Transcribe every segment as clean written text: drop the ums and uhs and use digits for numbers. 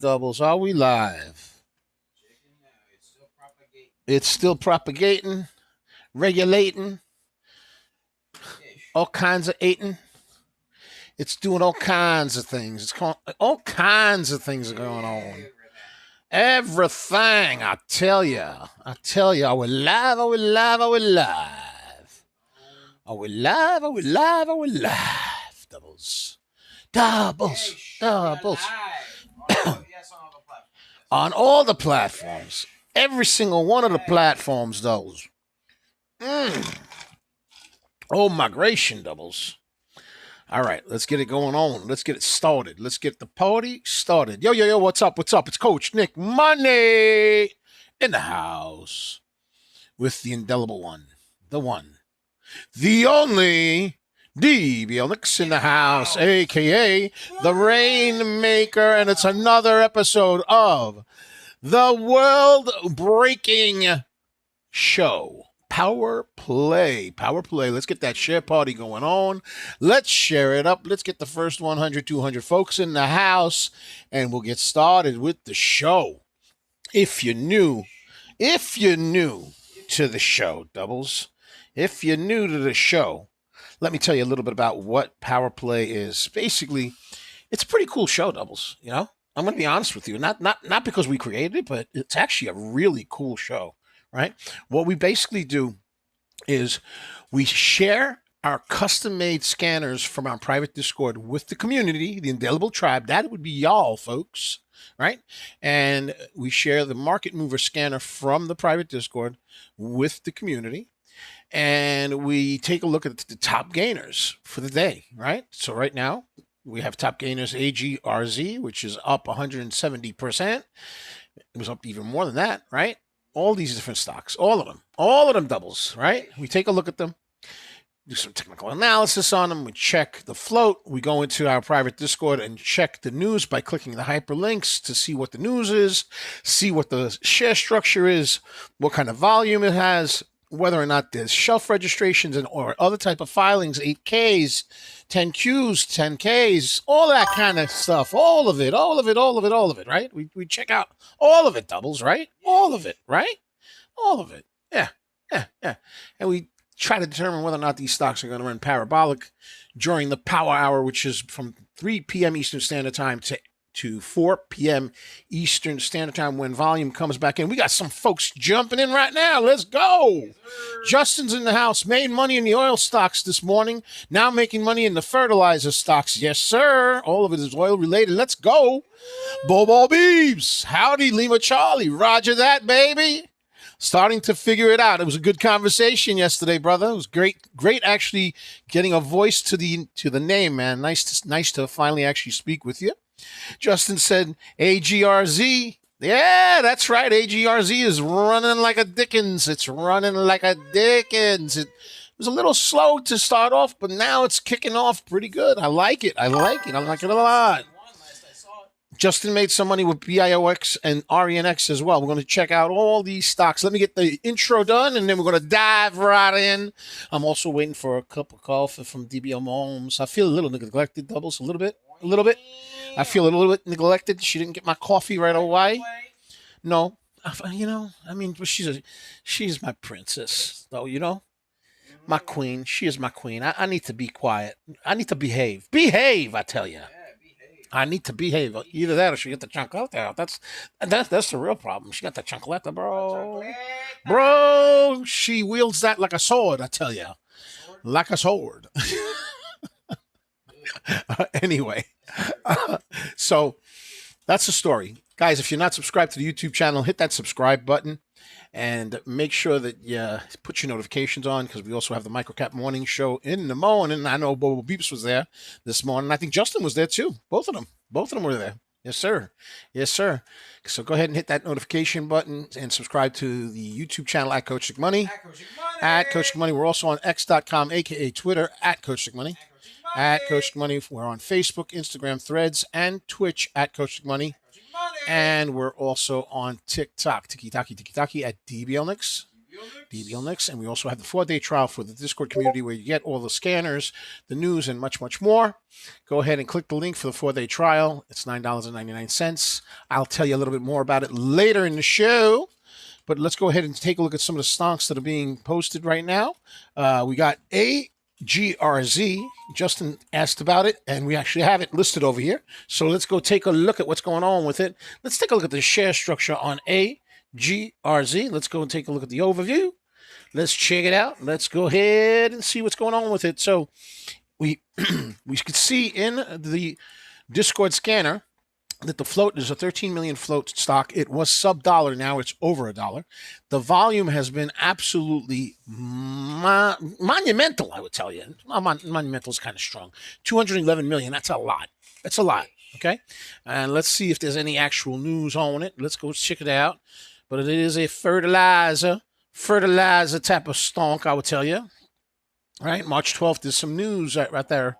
Doubles, are we live? It's still propagating, regulating, all kinds of eating. It's doing all kinds of things. It's called, all kinds of things are going on. Everything, I tell you. Are we live? Are we live? Are we live? Are we live? Are we live? Are we live? Doubles. On all the platforms. Every single one of the platforms, those. Oh, migration doubles. All right, let's get it going on. Let's get it started. Let's get the party started. Yo, what's up? What's up? It's Coach Nick Money in the house with the indelible one, the only BMBL in the house, a.k.a. the Rainmaker, and it's another episode of the world-breaking show. Power play. Let's get that share party going on. Let's share it up. Let's get the first 100, 200 folks in the house, and we'll get started with the show. If you're new to the show, doubles, if you're new to the show, let me tell you a little bit about what power play is. Basically, it's a pretty cool show, doubles. You know, I'm going to be honest with you. Not because we created it, but it's actually a really cool show. Right? What we basically do is we share our custom-made scanners from our private Discord with the community, the indelible tribe. That would be y'all, folks, right? And we share the market mover scanner from the private Discord with the community. And we take a look at the top gainers for the day, right? So right now, we have top gainers AGRZ, which is up 170%. It was up even more than that, right? All these different stocks, all of them doubles, right? We take a look at them, do some technical analysis on them. We check the float. We go into our private Discord and check the news by clicking the hyperlinks to see what the news is, see what the share structure is, what kind of volume it has, whether or not there's shelf registrations and or other type of filings, 8Ks, 10Qs, 10Ks, all that kind of stuff. All of it, right? We check out all of it, doubles, right? All of it, right? All of it. Yeah. And we try to determine whether or not these stocks are going to run parabolic during the power hour, which is from 3 p.m. Eastern Standard Time to 4 p.m. Eastern Standard Time when volume comes back in. We got some folks jumping in right now. Let's go. Yes, Justin's in the house. Made money in the oil stocks this morning. Now making money in the fertilizer stocks. Yes, sir. All of it is oil related. Let's go. Bobo Beebs. Howdy, Lima Charlie. Roger that, baby. Starting to figure it out. It was a good conversation yesterday, brother. It was great actually getting a voice to the name, man. Nice to finally actually speak with you. Justin said AGRZ. Yeah, that's right. AGRZ is running like a Dickens. It's running like a Dickens. It was a little slow to start off, but now it's kicking off pretty good. I like it. I like it a lot. Justin made some money with BIOX and RENX as well. We're going to check out all these stocks. Let me get the intro done, and then we're going to dive right in. I'm also waiting for a cup of coffee from DBL Moms. I feel a little neglected, doubles, a little bit. I feel a little bit neglected. She didn't get my coffee right away. No, but she's my princess, though, my queen. She is my queen. I need to be quiet. I need to behave. I tell you. I need to behave. Either that or she get the chancleta. That's the real problem. She got the chancleta, bro. Bro, she wields that like a sword, I tell you. Like a sword. Anyway, so that's the story. Guys, if you're not subscribed to the YouTube channel, hit that subscribe button and make sure that you put your notifications on, because we also have the Microcap Morning Show in the morning. I know Bobo Beeps was there this morning. I think Justin was there too. Both of them were there. Yes, sir. So go ahead and hit that notification button and subscribe to the YouTube channel at Coach Nick Money. At Coach Nick Money. We're also on X.com, aka Twitter, at Coach Nick Money. At Coach Nick Money. We're on Facebook, Instagram, Threads, and Twitch at Coach Nick Money. And we're also on TikTok, Tiki Taki at DBL Nicks. BMBL Nicks. And we also have the 4-day trial for the Discord community where you get all the scanners, the news, and much, much more. Go ahead and click the link for the 4-day trial. It's $9.99. I'll tell you a little bit more about it later in the show. But let's go ahead and take a look at some of the stocks that are being posted right now. We got AGRZ. Justin asked about it, and we actually have it listed over here. So let's go take a look at what's going on with it. Let's take a look at the share structure on AGRZ. Let's go and take a look at the overview. Let's check it out. Let's go ahead and see what's going on with it. So we could see in the Discord scanner that the float is a 13 million float stock. It was sub-dollar. Now it's over $1. The volume has been absolutely monumental, I would tell you. Monumental is kind of strong. 211 million. That's a lot. That's a lot. Okay. And let's see if there's any actual news on it. Let's go check it out. But it is a fertilizer type of stonk, I would tell you. All right. March 12th, there's some news right there.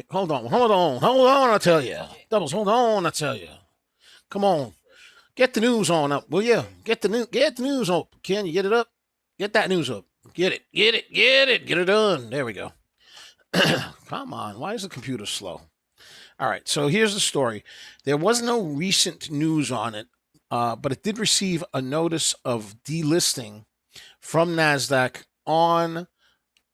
Hold on, I tell you. Doubles, hold on, I tell you. Come on. Get the news on up, will you? Get the news up. Can you get it up? Get that news up. Get it done. There we go. Come on, why is the computer slow? All right, so here's the story. There was no recent news on it, but it did receive a notice of delisting from NASDAQ on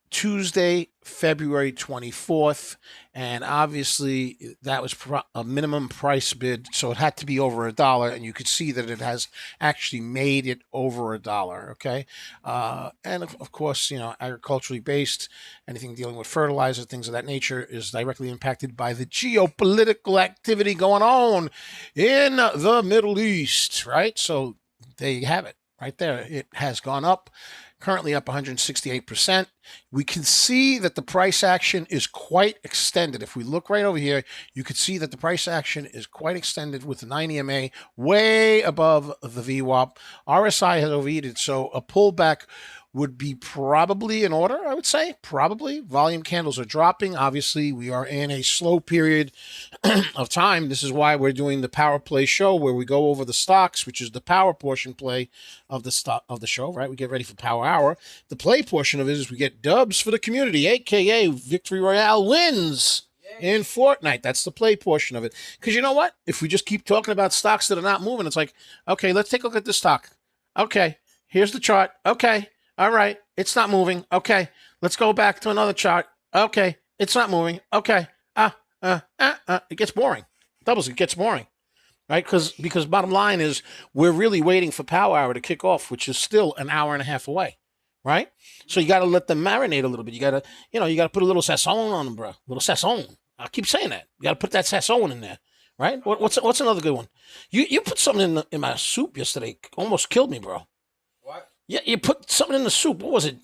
Tuesday, February 24th, and obviously that was a minimum price bid, so it had to be over $1, and you could see that it has actually made it over $1. Okay, and of course, you know, agriculturally based, anything dealing with fertilizer, things of that nature, is directly impacted by the geopolitical activity going on in the Middle East. Right, so there you have it. Right there, it has gone up. Currently up 168%. We can see that the price action is quite extended. If we look right over here, you can see that the price action is quite extended with the 9 EMA way above the VWAP. RSI has overheated, so a pullback would be probably in order, I would say. Probably. Volume candles are dropping. Obviously, we are in a slow period of time. This is why we're doing the Power Play show, where we go over the stocks, which is the power portion play of the show, right? We get ready for Power Hour. The play portion of it is we get dubs for the community, aka Victory Royale wins in Fortnite. That's the play portion of it. Because you know what? If we just keep talking about stocks that are not moving, it's like, okay, let's take a look at this stock. Okay, here's the chart. Okay. All right, it's not moving. Okay, let's go back to another chart. Okay, it's not moving. Okay, it gets boring. Doubles, it gets boring, right? Because bottom line is we're really waiting for Power Hour to kick off, which is still an hour and a half away, right? So you got to let them marinate a little bit. You got to put a little sazon on them, bro. A little sazon. I keep saying that. You got to put that sazon in there, right? What's another good one? You put something in my soup yesterday. Almost killed me, bro. Yeah, you put something in the soup. What was it?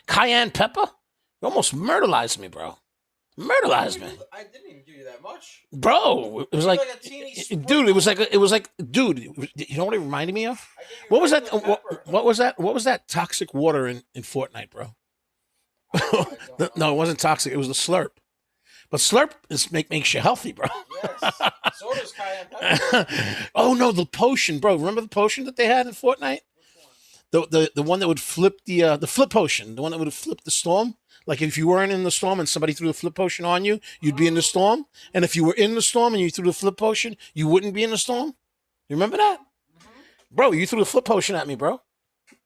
Cayenne pepper? You almost murderized me, bro. Murderized me. I didn't even give you that much. Bro, it was like a teeny dude, it was like, dude, you know what it reminded me of? What was that? What was that? What was that toxic water in Fortnite, bro? No, it wasn't toxic. It was the Slurp. But Slurp makes you healthy, bro. Yes. So does cayenne pepper. Oh, no, the potion, bro. Remember the potion that they had in Fortnite? The one that would flip the flip potion, the one that would flip the storm. Like if you weren't in the storm and somebody threw the flip potion on you, you'd be in the storm. And if you were in the storm and you threw the flip potion, you wouldn't be in the storm. You remember that? Mm-hmm. Bro, you threw the flip potion at me, bro.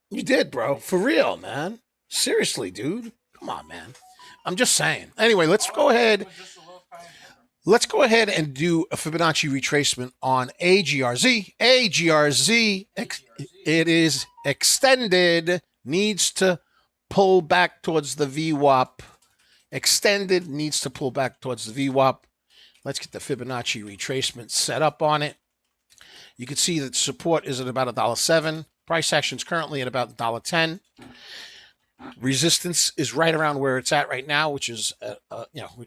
You did, bro. For real, man. Seriously, dude. Come on, man. I'm just saying. Anyway, let's go ahead. Let's go ahead and do a Fibonacci retracement on AGRZ. AGRZ, it is extended, needs to pull back towards the VWAP. Extended, needs to pull back towards the VWAP. Let's get the Fibonacci retracement set up on it. You can see that support is at about $1.07. Price action is currently at about $1.10. Resistance is right around where it's at right now, which is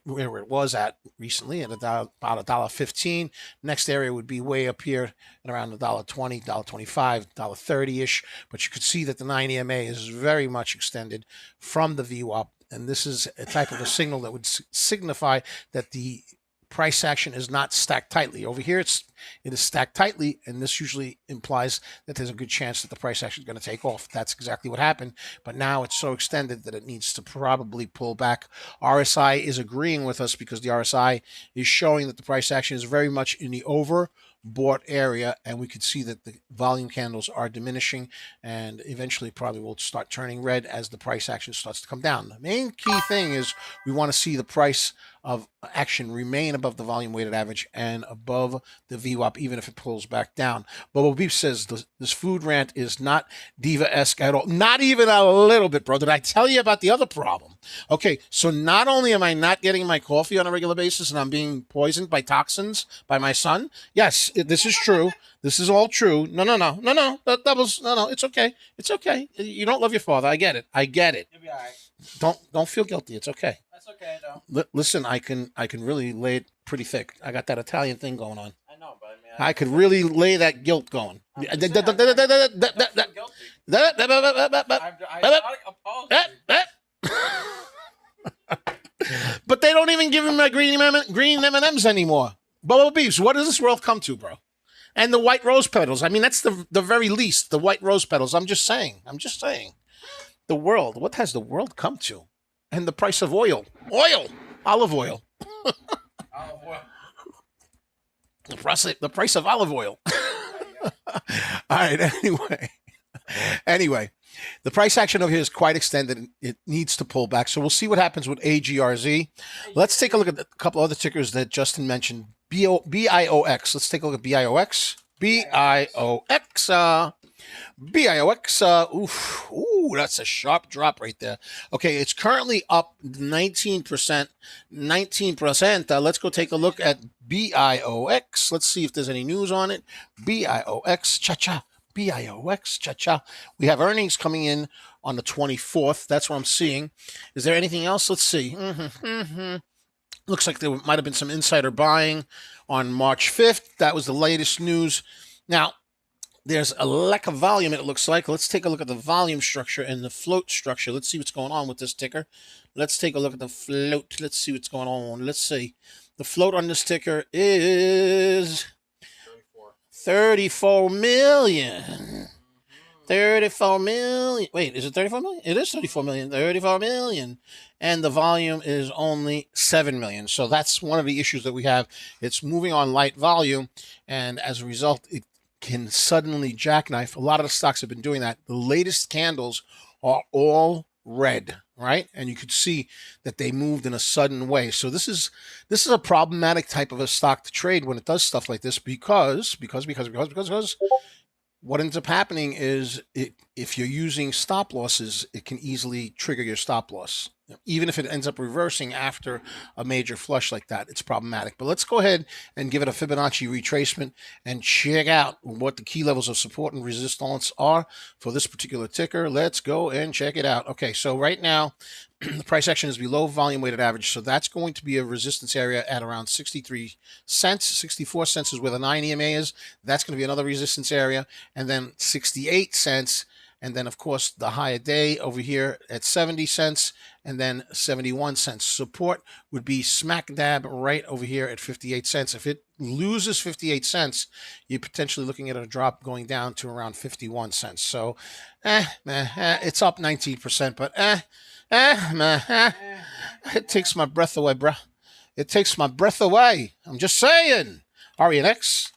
where it was at recently at about $1.15. Next area would be way up here at around $1.20, $1.25, $1.30-ish. But you could see that the 9 EMA is very much extended from the VWAP, and this is a type of a signal that would signify that the price action is not stacked tightly. Over here, it is stacked tightly, and this usually implies that there's a good chance that the price action is going to take off. That's exactly what happened, but now it's so extended that it needs to probably pull back. RSI is agreeing with us because the RSI is showing that the price action is very much in the overbought area, and we could see that the volume candles are diminishing, and eventually probably will start turning red as the price action starts to come down. The main key thing is we want to see the price of action remain above the volume weighted average and above the VWAP, even if it pulls back down. Bubble Beef says this food rant is not diva-esque at all. Not even a little bit, bro. Did I tell you about the other problem? Okay, so not only am I not getting my coffee on a regular basis and I'm being poisoned by toxins by my son. Yes, this is true. This is all true. No. Doubles. No. It's okay. It's okay. You don't love your father. I get it. You'll be all right. Don't feel guilty. It's okay. That's okay, though. Listen, I can really lay it pretty thick. I got that Italian thing going on. I know, but I mean, I could really lay that guilt going. I apologize. But they don't even give him my green M&Ms anymore. Bubble Beefs, what does this world come to, bro? And the white rose petals. I mean, that's the very least, the white rose petals. I'm just saying. The world, what has the world come to? And the price of oil. Olive oil. The price of olive oil. All right, anyway, the price action over here is quite extended. It needs to pull back. So we'll see what happens with AGRZ. Let's take a look at a couple other tickers that Justin mentioned. BIOX. Let's take a look at BIOX. BIOX. Ooh, that's a sharp drop right there. Okay, it's currently up 19%. 19%. Let's go take a look at BIOX. Let's see if there's any news on it. BIOX. Cha-cha. BIOX. Cha-cha. We have earnings coming in on the 24th. That's what I'm seeing. Is there anything else? Let's see. Looks like there might have been some insider buying on March 5th. That was the latest news. Now, there's a lack of volume, it looks like. Let's take a look at the volume structure and the float structure. Let's see what's going on with this ticker. Let's take a look at the float. Let's see what's going on. Let's see. The float on this ticker is 34 million. 34 million. Wait, is it 34 million? It is 34 million. 34 million. And the volume is only 7 million. So that's one of the issues that we have. It's moving on light volume, and as a result, it can suddenly jackknife. A lot of the stocks have been doing that. The latest candles are all red, right? And you could see that they moved in a sudden way. So this is a problematic type of a stock to trade when it does stuff like this because what ends up happening is if you're using stop losses, it can easily trigger your stop loss. Even if it ends up reversing after a major flush like that, it's problematic. But let's go ahead and give it a Fibonacci retracement and check out what the key levels of support and resistance are for this particular ticker. Let's go and check it out. Okay, so right now, the price action is below volume weighted average. So that's going to be a resistance area at around 63 cents. 64 cents is where the 9 EMA is. That's going to be another resistance area. And then 68 cents. And then, of course, the higher day over here at 70 cents and then 71 cents. Support would be smack dab right over here at 58 cents. If it loses 58 cents, you're potentially looking at a drop going down to around 51 cents. So, it's up 19%, but it takes my breath away, bruh. It takes my breath away. I'm just saying. RENX,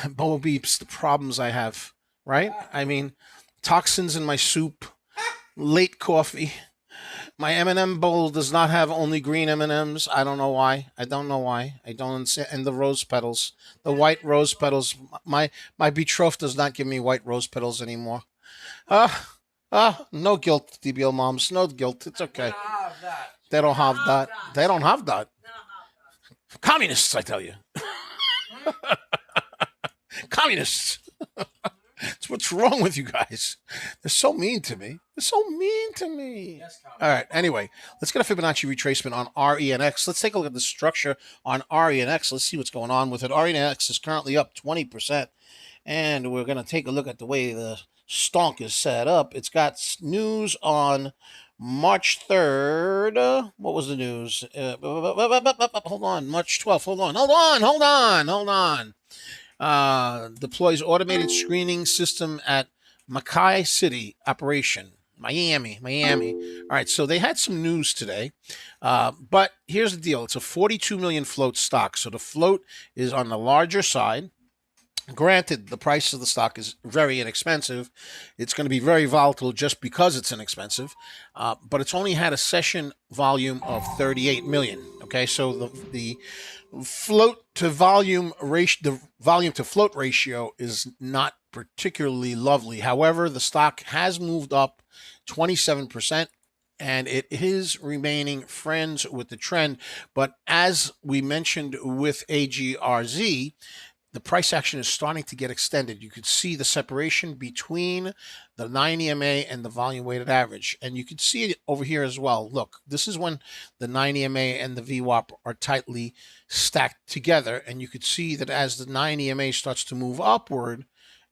Bubble Beeps, the problems I have, right? I mean, toxins in my soup, late coffee. My M&M bowl does not have only green M&Ms. I don't know why. I don't understand. And the rose petals, the white rose petals. My betrothed does not give me white rose petals anymore. No guilt, DBL moms. No guilt. It's okay. They don't have that. They don't have that. Communists, I tell you. Communists. That's what's wrong with you guys. They're so mean to me. Yes, all right. Anyway, let's get a Fibonacci retracement on RENX. Let's take a look at the structure on RENX. Let's see what's going on with it. RENX is currently up 20%. And we're going to take a look at the way the stonk is set up. It's got news on March 3rd. What was the news? Hold on. March 12th. Hold on. Deploys automated screening system at Mackay City operation. Miami. All right, so they had some news today, but here's the deal. It's a 42 million float stock, so the float is on the larger side. Granted, the price of the stock is very inexpensive. It's going to be very volatile just because it's inexpensive, but it's only had a session volume of 38 million. Okay, so the float to volume ratio, the volume to float ratio is not particularly lovely. However, the stock has moved up 27%. And it is remaining friends with the trend. But as we mentioned with AGRZ, the price action is starting to get extended. You could see the separation between the 9 EMA and the volume weighted average. And you can see it over here as well. Look, this is when the 9 EMA and the VWAP are tightly stacked together. And you could see that as the 9 EMA starts to move upward,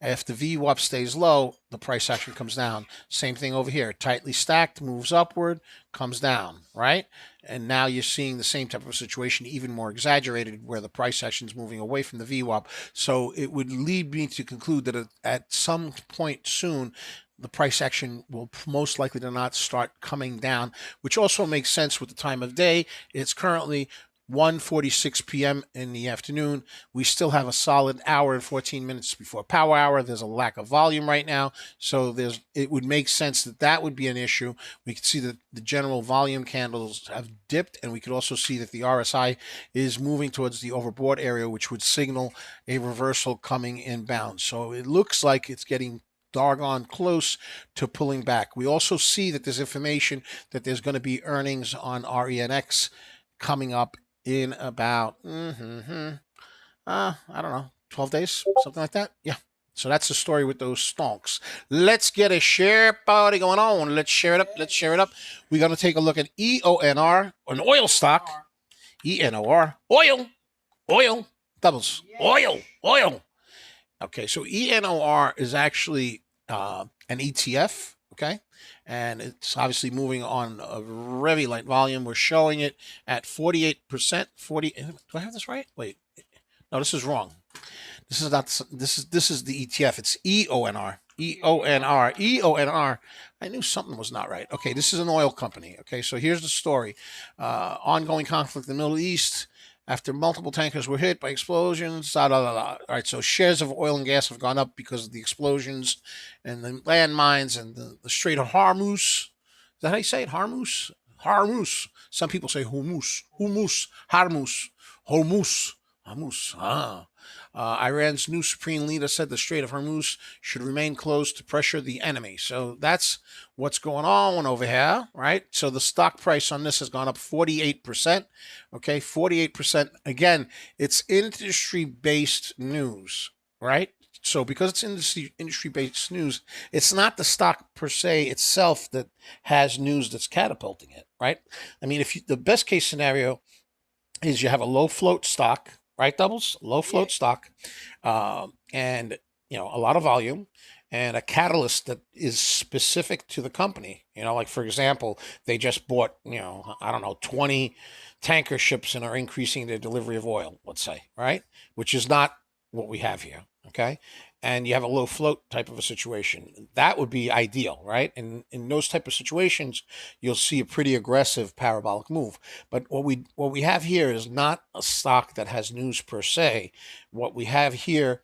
if the VWAP stays low, the price action comes down. Same thing over here. Tightly stacked, moves upward, comes down, right? And now you're seeing the same type of situation, even more exaggerated, where the price action is moving away from the VWAP. So it would lead me to conclude that at some point soon, the price action will most likely to not start coming down, which also makes sense with the time of day. It's currently 1:46 p.m. in the afternoon. We still have a solid hour and 14 minutes before power hour. There's a lack of volume right now, so it would make sense that would be an issue. We can see that the general volume candles have dipped, and we could also see that the RSI is moving towards the overbought area, which would signal a reversal coming inbound. So it looks like it's getting doggone close to pulling back. We also see that there's information that there's going to be earnings on RENX coming up in about, I don't know, 12 days, something like that. Yeah. So that's the story with those stonks. Let's get a share party going on. Let's share it up. We're going to take a look at EONR, an oil stock. ENOR, oil, doubles, oil. Okay, so ENOR is actually an ETF, okay? And it's obviously moving on a very light volume. We're showing it at 48%. 40. Do I have this right? Wait, no, this is wrong. This is not. This is the ETF. It's EONR. EONR. I knew something was not right. Okay, this is an oil company. Okay, so here's the story. Ongoing conflict in the Middle East. After multiple tankers were hit by explosions, All right, so shares of oil and gas have gone up because of the explosions and the landmines and the Strait of Hormuz. Is that how you say it? Hormuz? Hormuz. Some people say Hormuz. Hormuz. Iran's new supreme leader said the Strait of Hormuz should remain closed to pressure the enemy. So that's what's going on over here, right? So the stock price on this has gone up 48%. Okay, 48%. Again, it's industry-based news, right? So because it's industry-based news, it's not the stock per se itself that has news that's catapulting it, right? I mean, the best case scenario is you have a low float stock, right, doubles? Low float stock, and a lot of volume, and a catalyst that is specific to the company. Like for example, they just bought, I don't know, 20 tanker ships and are increasing their delivery of oil, let's say, right? Which is not what we have here, okay? And you have a low float type of a situation. That would be ideal, right? And in those type of situations, you'll see a pretty aggressive parabolic move. But what we have here is not a stock that has news per se. What we have here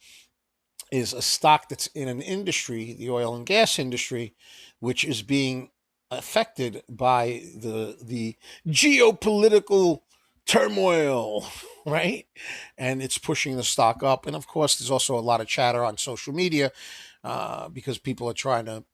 is a stock that's in an industry, the oil and gas industry, which is being affected by the geopolitical turmoil, right? And it's pushing the stock up. And of course, there's also a lot of chatter on social media because people are trying to,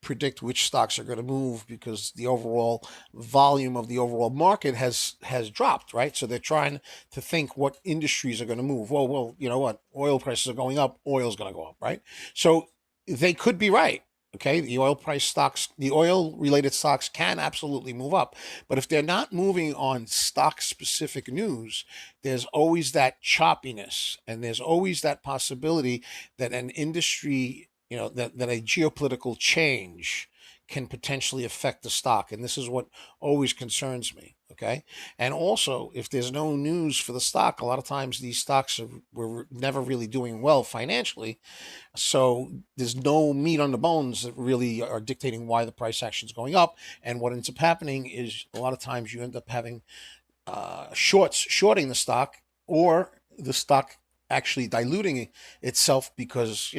predict which stocks are going to move because the overall volume of the overall market has dropped, right? So they're trying to think what industries are going to move. Well, you know what? Oil prices are going up. Oil's going to go up, right? So they could be right. Okay, the oil price stocks, the oil related stocks can absolutely move up. But if they're not moving on stock specific news, there's always that choppiness and there's always that possibility that an industry, that a geopolitical change can potentially affect the stock. And this is what always concerns me. Okay. And also, if there's no news for the stock, a lot of times these stocks were never really doing well financially. So there's no meat on the bones that really are dictating why the price action is going up. And what ends up happening is a lot of times you end up having shorting the stock, or the stock actually diluting itself because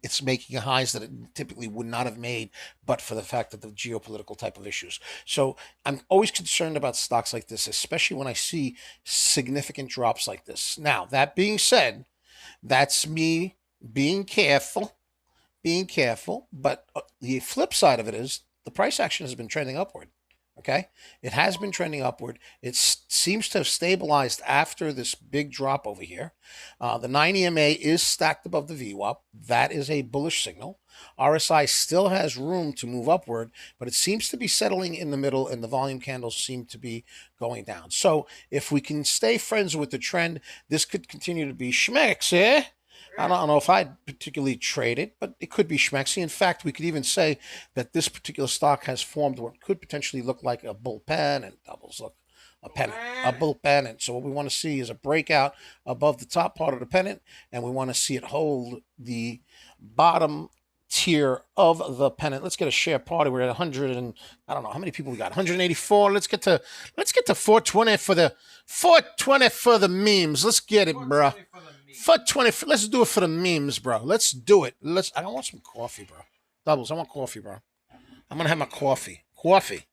it's making highs that it typically would not have made but for the fact of the geopolitical type of issues. So I'm always concerned about stocks like this, especially when I see significant drops like this. Now, that being said, that's me being careful, but the flip side of it is the price action has been trending upward. Okay, it has been trending upward. It seems to have stabilized after this big drop over here. The 9 EMA is stacked above the VWAP. That is a bullish signal. RSI still has room to move upward, but it seems to be settling in the middle, and the volume candles seem to be going down. So if we can stay friends with the trend, this could continue to be schmexy. I don't know if I'd particularly trade it, but it could be schmexy. In fact, we could even say that this particular stock has formed what could potentially look like a bull pennant. Doubles, look, a pennant, a bull pennant. So what we want to see is a breakout above the top part of the pennant, and we want to see it hold the bottom tier of the pennant. Let's get a share party. We're at 100 and I don't know how many people we got. 184. Let's get to 420 for the memes. Let's get it, bro. 420. Let's do it for the memes, bro. Let's do it. I want some coffee, bro. Doubles. I want coffee, bro. I'm gonna have my coffee. Coffee.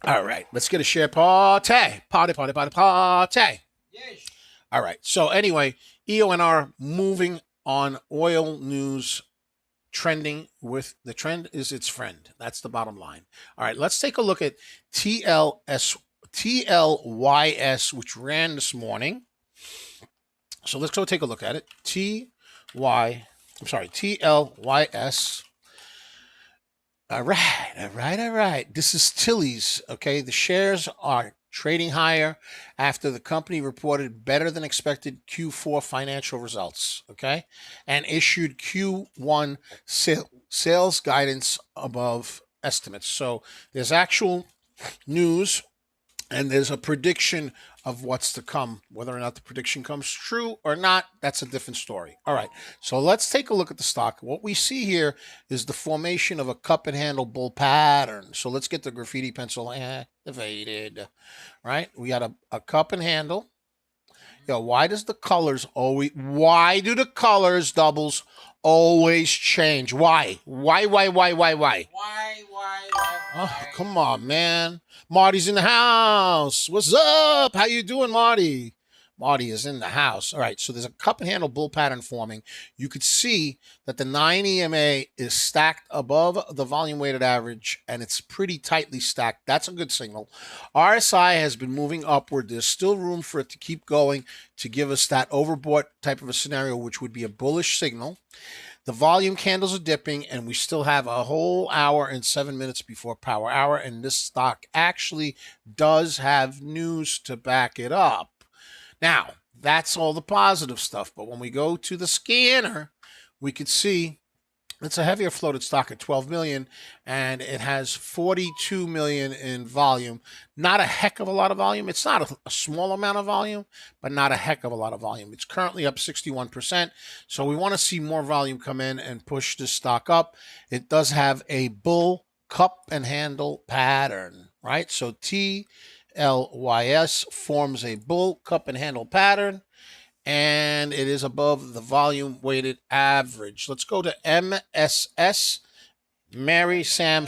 All right. Let's get a share party. Party. Yes. All right. So anyway, EONR moving on oil news, trending with the trend is its friend. That's the bottom line. All right. Let's take a look at TLYS, which ran this morning. So let's go take a look at it. TLYS. All right. This is TLYS. Okay. The shares are trading higher after the company reported better than expected Q4 financial results. Okay. And issued Q1 sales guidance above estimates. So there's actual news, and there's a prediction of what's to come. Whether or not the prediction comes true or not, that's a different story. All right, so let's take a look at the stock. What we see here is the formation of a cup and handle bull pattern. So let's get the graffiti pencil activated. Right, we got a cup and handle. Why do the colors doubles always change? Why? Oh, come on, man. Marty's in the house. What's up? How you doing, Marty? Marty is in the house. All right, so there's a cup and handle bull pattern forming. You could see that the 9 EMA is stacked above the volume weighted average, and it's pretty tightly stacked. That's a good signal. RSI has been moving upward. There's still room for it to keep going to give us that overbought type of a scenario, which would be a bullish signal. The volume candles are dipping, and we still have a whole hour and 7 minutes before power hour, and this stock actually does have news to back it up. Now, that's all the positive stuff, but when we go to the scanner, we could see it's a heavier floated stock at 12 million, and it has 42 million in volume. Not a heck of a lot of volume. It's not a small amount of volume, but not a heck of a lot of volume. It's currently up 61%, so we want to see more volume come in and push this stock up. It does have a bull cup and handle pattern, right? So TLYS forms a bull cup and handle pattern, and it is above the volume weighted average. Let's go to MSS, Mary Sam,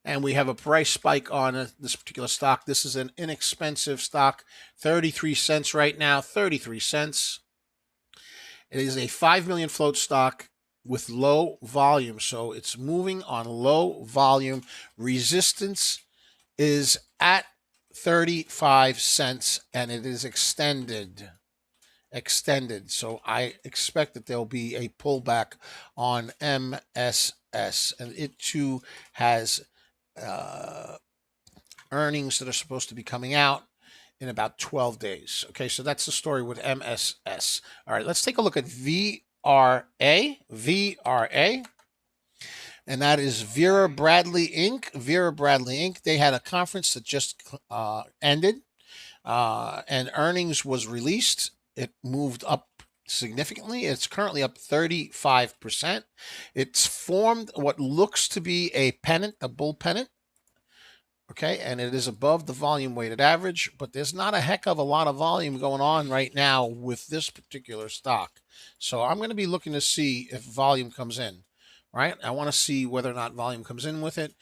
and we have a price spike on this particular stock. This is an inexpensive stock, 33 cents right now, 33 cents. It is a 5 million float stock with low volume, so it's moving on low volume. Resistance is at 35 cents, and it is extended. So I expect that there'll be a pullback on MSS, and it too has earnings that are supposed to be coming out in about 12 days. Okay, so that's the story with MSS. All right, let's take a look at VWAP. VRA. And that is Vera Bradley Inc. Vera Bradley Inc. They had a conference that just ended, and earnings was released. It moved up significantly. It's currently up 35%. It's formed what looks to be a pennant, a bull pennant. Okay, and it is above the volume weighted average, but there's not a heck of a lot of volume going on right now with this particular stock. So I'm going to be looking to see if volume comes in, right? I want to see whether or not volume comes in with it.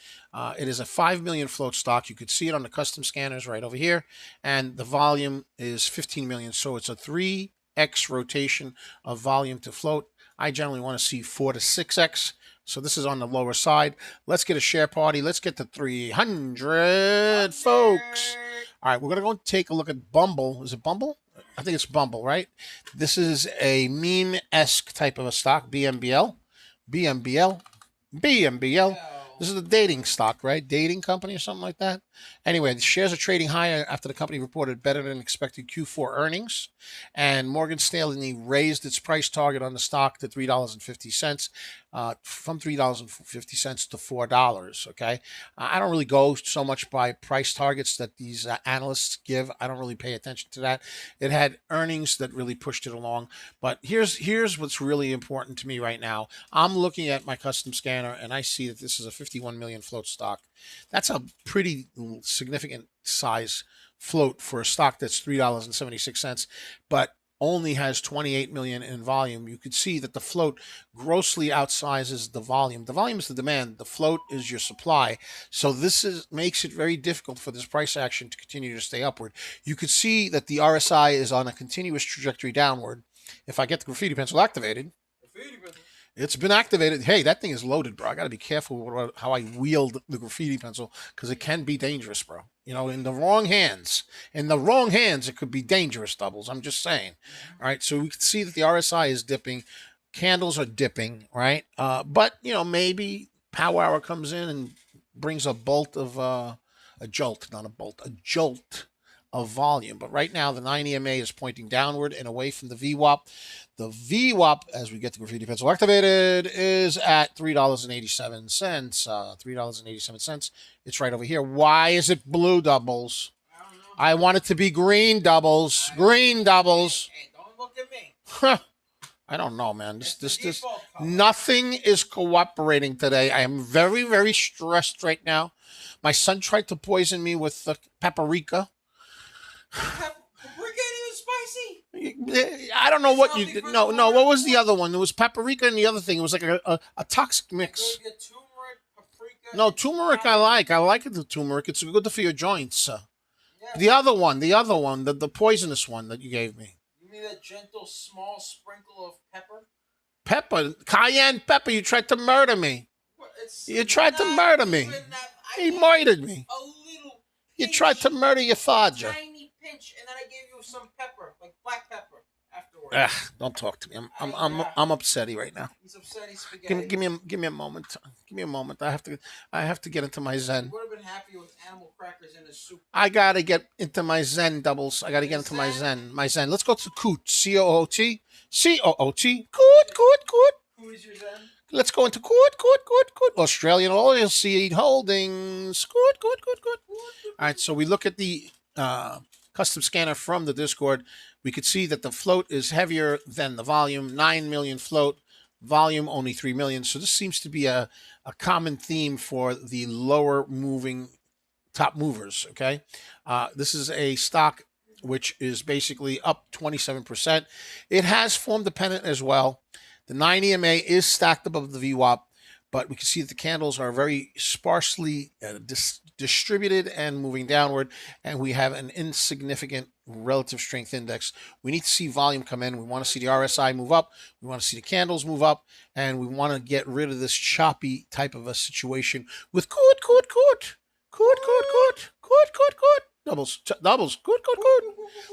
It is a 5 million float stock. You could see it on the custom scanners right over here, and the volume is 15 million. So it's a 3x rotation of volume to float. I generally want to see 4 to 6x. So this is on the lower side. Let's get a share party. Let's get to 300, folks. All right, we're going to go take a look at Bumble. Is it Bumble? I think it's Bumble, right? This is a meme-esque type of a stock, BMBL. BMBL. This is a dating stock, right? Dating company or something like that. Anyway, the shares are trading higher after the company reported better than expected Q4 earnings. And Morgan Stanley raised its price target on the stock to $3.50, from $3.50 to $4. Okay. I don't really go so much by price targets that these analysts give. I don't really pay attention to that. It had earnings that really pushed it along. But here's what's really important to me right now. I'm looking at my custom scanner and I see that this is a 51 million float stock. That's a pretty significant size float for a stock that's $3.76, but only has 28 million in volume. You could see that the float grossly outsizes the volume. The volume is the demand. The float is your supply. So this makes it very difficult for this price action to continue to stay upward. You could see that the RSI is on a continuous trajectory downward. If I get the graffiti pencil activated, it's been activated. Hey, that thing is loaded, bro. I got to be careful how I wield the graffiti pencil because it can be dangerous, bro. You know, in the wrong hands, it could be dangerous, doubles. I'm just saying. All right. So we can see that the RSI is dipping. Candles are dipping, right? But, you know, maybe Power Hour comes in and brings a jolt of volume. But right now, the 9 EMA is pointing downward and away from the VWAP. The VWAP, as we get the graffiti pencil activated, is at $3.87. $3.87. It's right over here. Why is it blue, doubles? I want it to be green, doubles. Green, doubles. Hey, don't look at me. I don't know, man. This nothing is cooperating today. I am very, very stressed right now. My son tried to poison me with paprika. Paprika ain't even spicy. I don't know what you did. No. What was the other one? There was paprika and the other thing. It was like a toxic mix. Turmeric, paprika. No, turmeric I like. I like the turmeric. It's good for your joints. Yeah. The other one, the poisonous one that you gave me. You mean that gentle, small sprinkle of pepper? Pepper, cayenne pepper. You tried to murder me. You tried to murder me. He murdered me. A little. You tried to murder your father. Tiny pinch, and then I gave you some pepper, like black pepper, afterwards. Don't talk to me. I'm upsetty right now. He's upsetty spaghetti. Give me a moment. Give me a moment. I have to get into my zen. You would have been happy with animal crackers in his soup. I gotta get into my zen, doubles. I gotta get into my zen. Let's go to Coot. C-O-O-T. C-O-O-T. Coot. Who is your zen? Let's go into Coot. Australian Oil Seed Holdings. Coot. All right, so we look at the custom scanner from the Discord. We could see that the float is heavier than the volume. 9 million float, volume only 3 million. So this seems to be a common theme for the lower moving top movers, okay? This is a stock which is basically up 27%. It has formed a pennant as well. The 9 EMA is stacked above the VWAP, but we can see that the candles are very sparsely distributed and moving downward, and we have an insignificant relative strength index. We need to see volume come in. We want to see the RSI move up. We want to see the candles move up, and we want to get rid of this choppy type of a situation with Coot. Doubles. Good.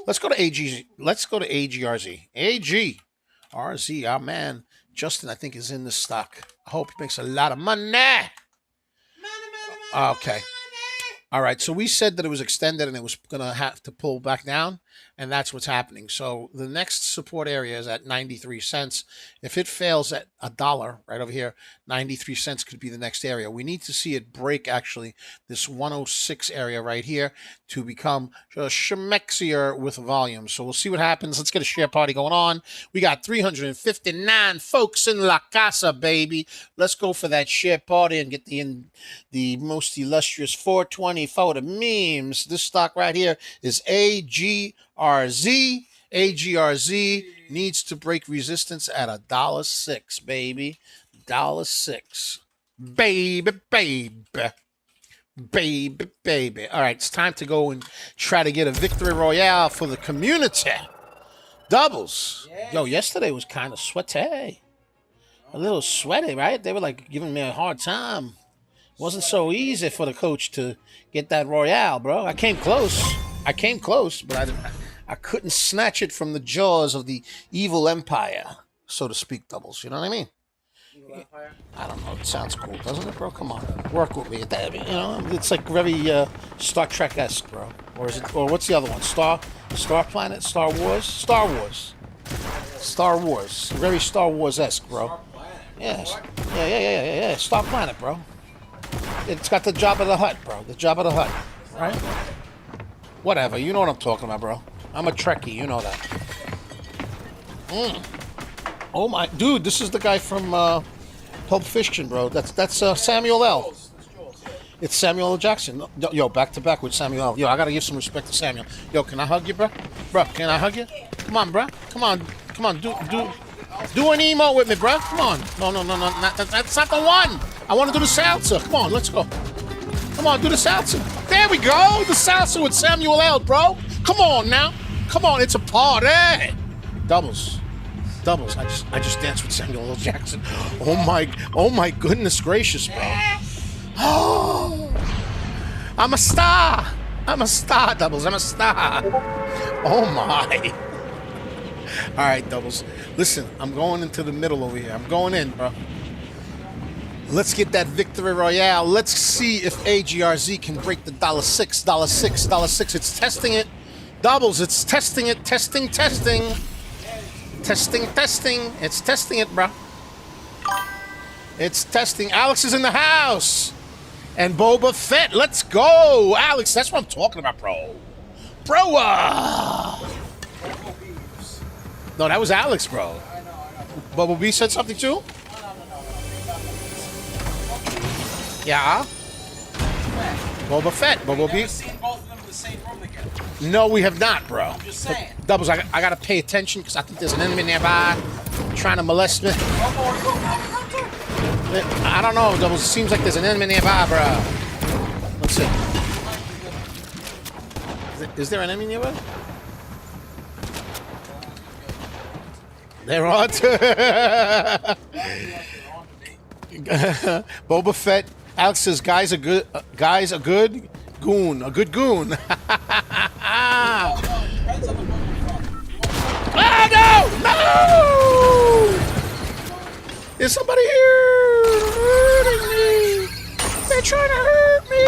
Let's go to AG. Let's go to AGRZ. AGRZ. Our man Justin, I think, is in this stock. I hope he makes a lot of money. Okay. All right. So we said that it was extended and it was going to have to pull back down. and that's what's happening. So the next support area is at 93 cents. If it fails at $1 right over here, 93 cents could be the next area. We need to see it break actually this 106 area right here to become schmexier with volume. So we'll see what happens. Let's get a share party going on. We got 359 folks in La Casa, baby. Let's go for that share party and get the most illustrious 420 photo memes. This stock right here is AGRZ. AGRZ needs to break resistance at $1.06, baby. $1.06. Baby, baby. Baby, baby. All right, it's time to go and try to get a victory royale for the community. Doubles. Yo, yesterday was kind of sweaty. A little sweaty, right? They were like giving me a hard time. Wasn't so easy for the coach to get that royale, bro. I came close, but I couldn't snatch it from the jaws of the evil empire, so to speak, Doubles. You know what I mean? I don't know. It sounds cool, doesn't it, bro? Come on, work with me. You know, it's like very Star Trek-esque, bro. Or is it? Or what's the other one? Star Planet, Star Wars, Star Wars. Very Star Wars-esque, bro. Yeah. Star Planet, bro. It's got the Jabba the Hutt, bro. The Jabba the Hutt, right? Whatever. You know what I'm talking about, bro. I'm a Trekkie. You know that. Oh my, dude! This is the guy from Pulp Fiction, bro. That's Samuel L. It's Samuel L. Jackson. Yo, back to back with Samuel L. Yo, I gotta give some respect to Samuel. Yo, can I hug you, bro? Bro, can I hug you? Come on, bro. Come on. Do an emote with me, bro. Come on. No. That's not the one. I want to do the salsa. Come on, let's go. Come on, do the salsa. There we go. The salsa with Samuel L., bro. Come on now. Come on, it's a party. Doubles. I just danced with Samuel L. Jackson. Oh my goodness gracious, bro. Oh, I'm a star, Doubles. I'm a star. Oh my. All right, Doubles. Listen, I'm going into the middle over here. I'm going in, bro. Let's get that victory royale. Let's see if AGRZ can break the $6. It's testing it. Doubles, it's testing it. Testing. It's testing it, bro. It's testing. Alex is in the house. And Boba Fett. Let's go. Alex, that's what I'm talking about, bro. Bro. No, that was Alex, bro. I know. Boba B said something too? Yeah. Boba Fett. Boba B. Never seen both of them in the same room together. No, we have not, bro. I'm just saying. But, Doubles, I gotta pay attention because I think there's an enemy nearby trying to molest me. I don't know, Doubles. It seems like there's an enemy nearby, bro. Let's see. Is there an enemy nearby? There aren't. Boba Fett. Alex says, "Guys, a good goon. No! There's somebody here hurting me. They're trying to hurt me.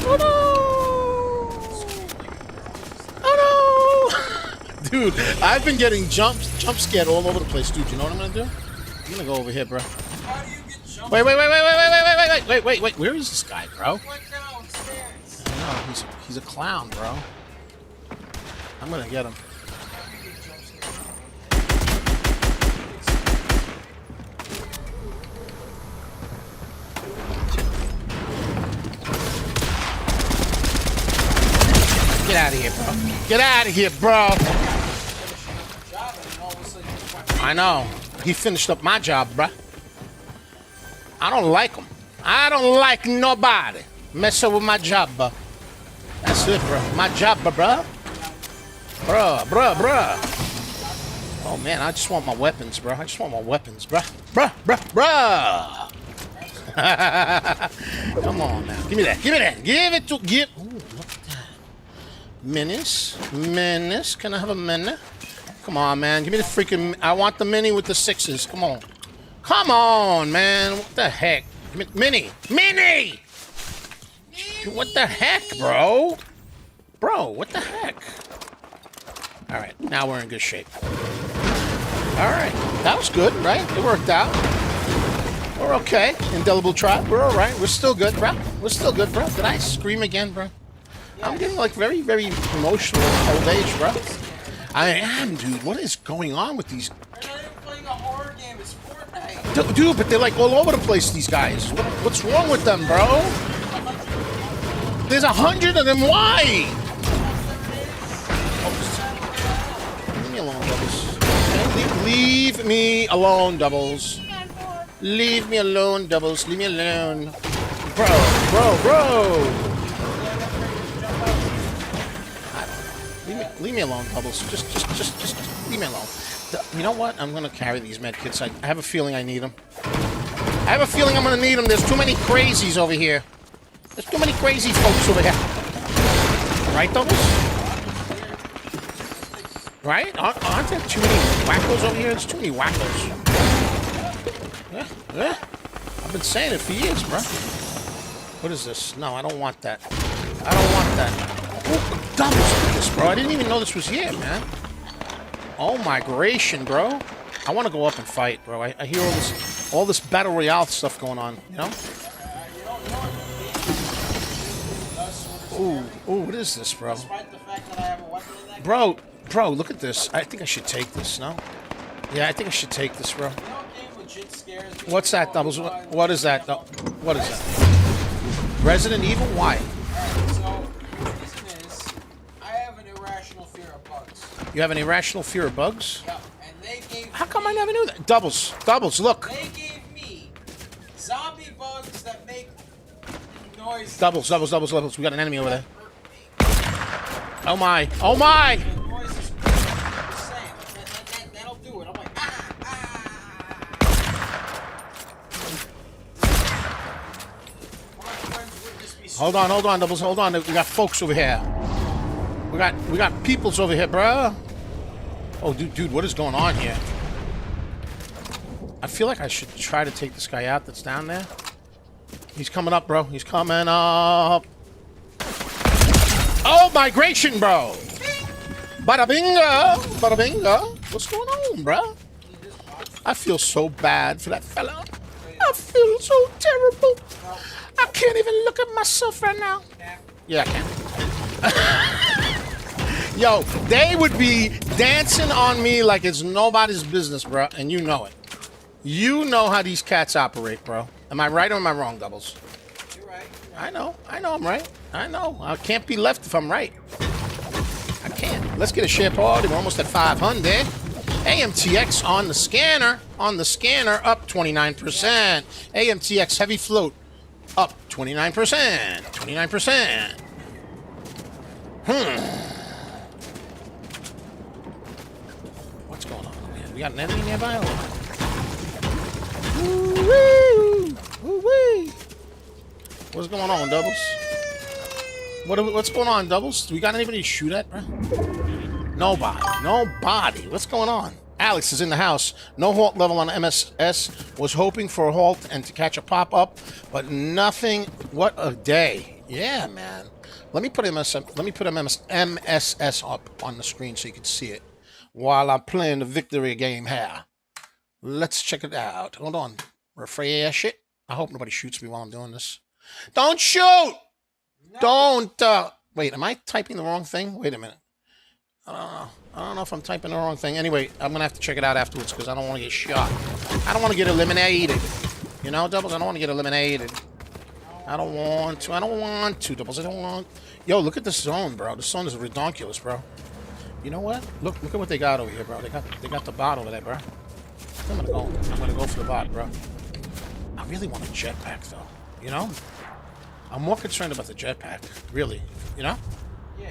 Oh no! Dude, I've been getting jump scared all over the place, dude. You know what I'm gonna do? I'm gonna go over here, bro. How do you get jumped? Wait. Where is this guy, bro? I know, he's a clown, bro. I'm gonna get him. Get out of here, bro. Get out of here, bro. I know. He finished up my job, bro. I don't like him. I don't like nobody messing with my job, bro. That's it, bro. My job, bro. Bruh. Oh, man, I just want my weapons, bro. Bruh. Come on, now. Give me that. Give it. Ooh, look at that. Minis. Can I have a mini? Come on, man. Give me the freaking... I want the mini with the 6s. Come on, man. What the heck? Mini! What the heck, bro? Bro, what the heck? All right, now we're in good shape. All right, that was good, right? It worked out. We're okay. Indelible Tribe, we're all right. We're still good, bro. We're still good, bro. Did I scream again, bro? I'm getting like very, very emotional old age, bro. I am, dude. What is going on with these? They're not even playing a horror game. It's Fortnite. Dude, but they're like all over the place, these guys. What's wrong with them, bro? There's 100 of them. Why? Leave me alone, Doubles. Okay? Leave me alone, Doubles. Leave me alone, Doubles. Leave me alone. Bro. Leave me alone, Doubles. Just leave me alone. You know what? I'm gonna carry these med kits. I have a feeling I need them. I have a feeling I'm gonna need them. There's too many crazies over here. There's too many crazy folks over here. Right, Doubles? Right? Aren't there too many wackos over here? There's too many wackos. Yeah. I've been saying it for years, bro. What is this? No, I don't want that. I don't want that. Oh, Doubles, look at this, bro. I didn't even know this was here, man. Oh, migration, bro. I want to go up and fight, bro. I hear all this battle royale stuff going on, you know? Ooh, what is this, bro? Despite the fact that I have a weapon in that Bro, look at this. I think I should take this, no? Yeah, I think I should take this, bro. You know what game legit scares me? What's that, Doubles? What is that? What is that? Resident Evil? Why? Alright, so the reason is I have an irrational fear of bugs. You have an irrational fear of bugs? Yep, and they gave How come I never knew that? Doubles, look. They gave me zombie bugs that make noise. Doubles. We got an enemy over there. Oh my. The noise is I'm just saying, that'll do it. I'm like, My friends witnessed me Hold on, Doubles, hold on. We got folks over here. We got peoples over here, bruh. Oh, dude, what is going on here? I feel like I should try to take this guy out that's down there. He's coming up, bro. He's coming up. Oh, migration, bro. Bada bingo. What's going on, bro? I feel so bad for that fella. I feel so terrible. I can't even look at myself right now. Yeah, I can. Yo, they would be dancing on me like it's nobody's business, bro, and you know it. You know how these cats operate, bro. Am I right or am I wrong, Doubles? You're right. I know I'm right. I know. I can't be left if I'm right. I can't. Let's get a share party. We're almost at 500. AMTX on the scanner. Up 29%. AMTX heavy float. Up 29%. 29%. What's going on, man? We got an enemy nearby or what? Woo-wee! Woo-wee! What's going on, Doubles? What's going on, Doubles? Do we got anybody to shoot at, bro? Nobody. What's going on? Alex is in the house. No halt level on MSS. Was hoping for a halt and to catch a pop-up, but nothing. What a day. Yeah, man. Let me put MSS up on the screen so you can see it while I'm playing the victory game here. Let's check it out. Hold on. Refresh it. I hope nobody shoots me while I'm doing this. Don't shoot! No. Don't. Wait, am I typing the wrong thing? Wait a minute. I don't know if I'm typing the wrong thing. Anyway, I'm going to have to check it out afterwards because I don't want to get shot. I don't want to get eliminated. You know, Doubles? I don't want to get eliminated. I don't want to, Doubles. I don't want. Yo, look at this zone, bro. This zone is redonkulous, bro. You know what? Look at what they got over here, bro. They got the bot over there, bro. I'm gonna go for the bot, bro. I really want a jetpack, though. You know? I'm more concerned about the jetpack. Really. You know? Yeah.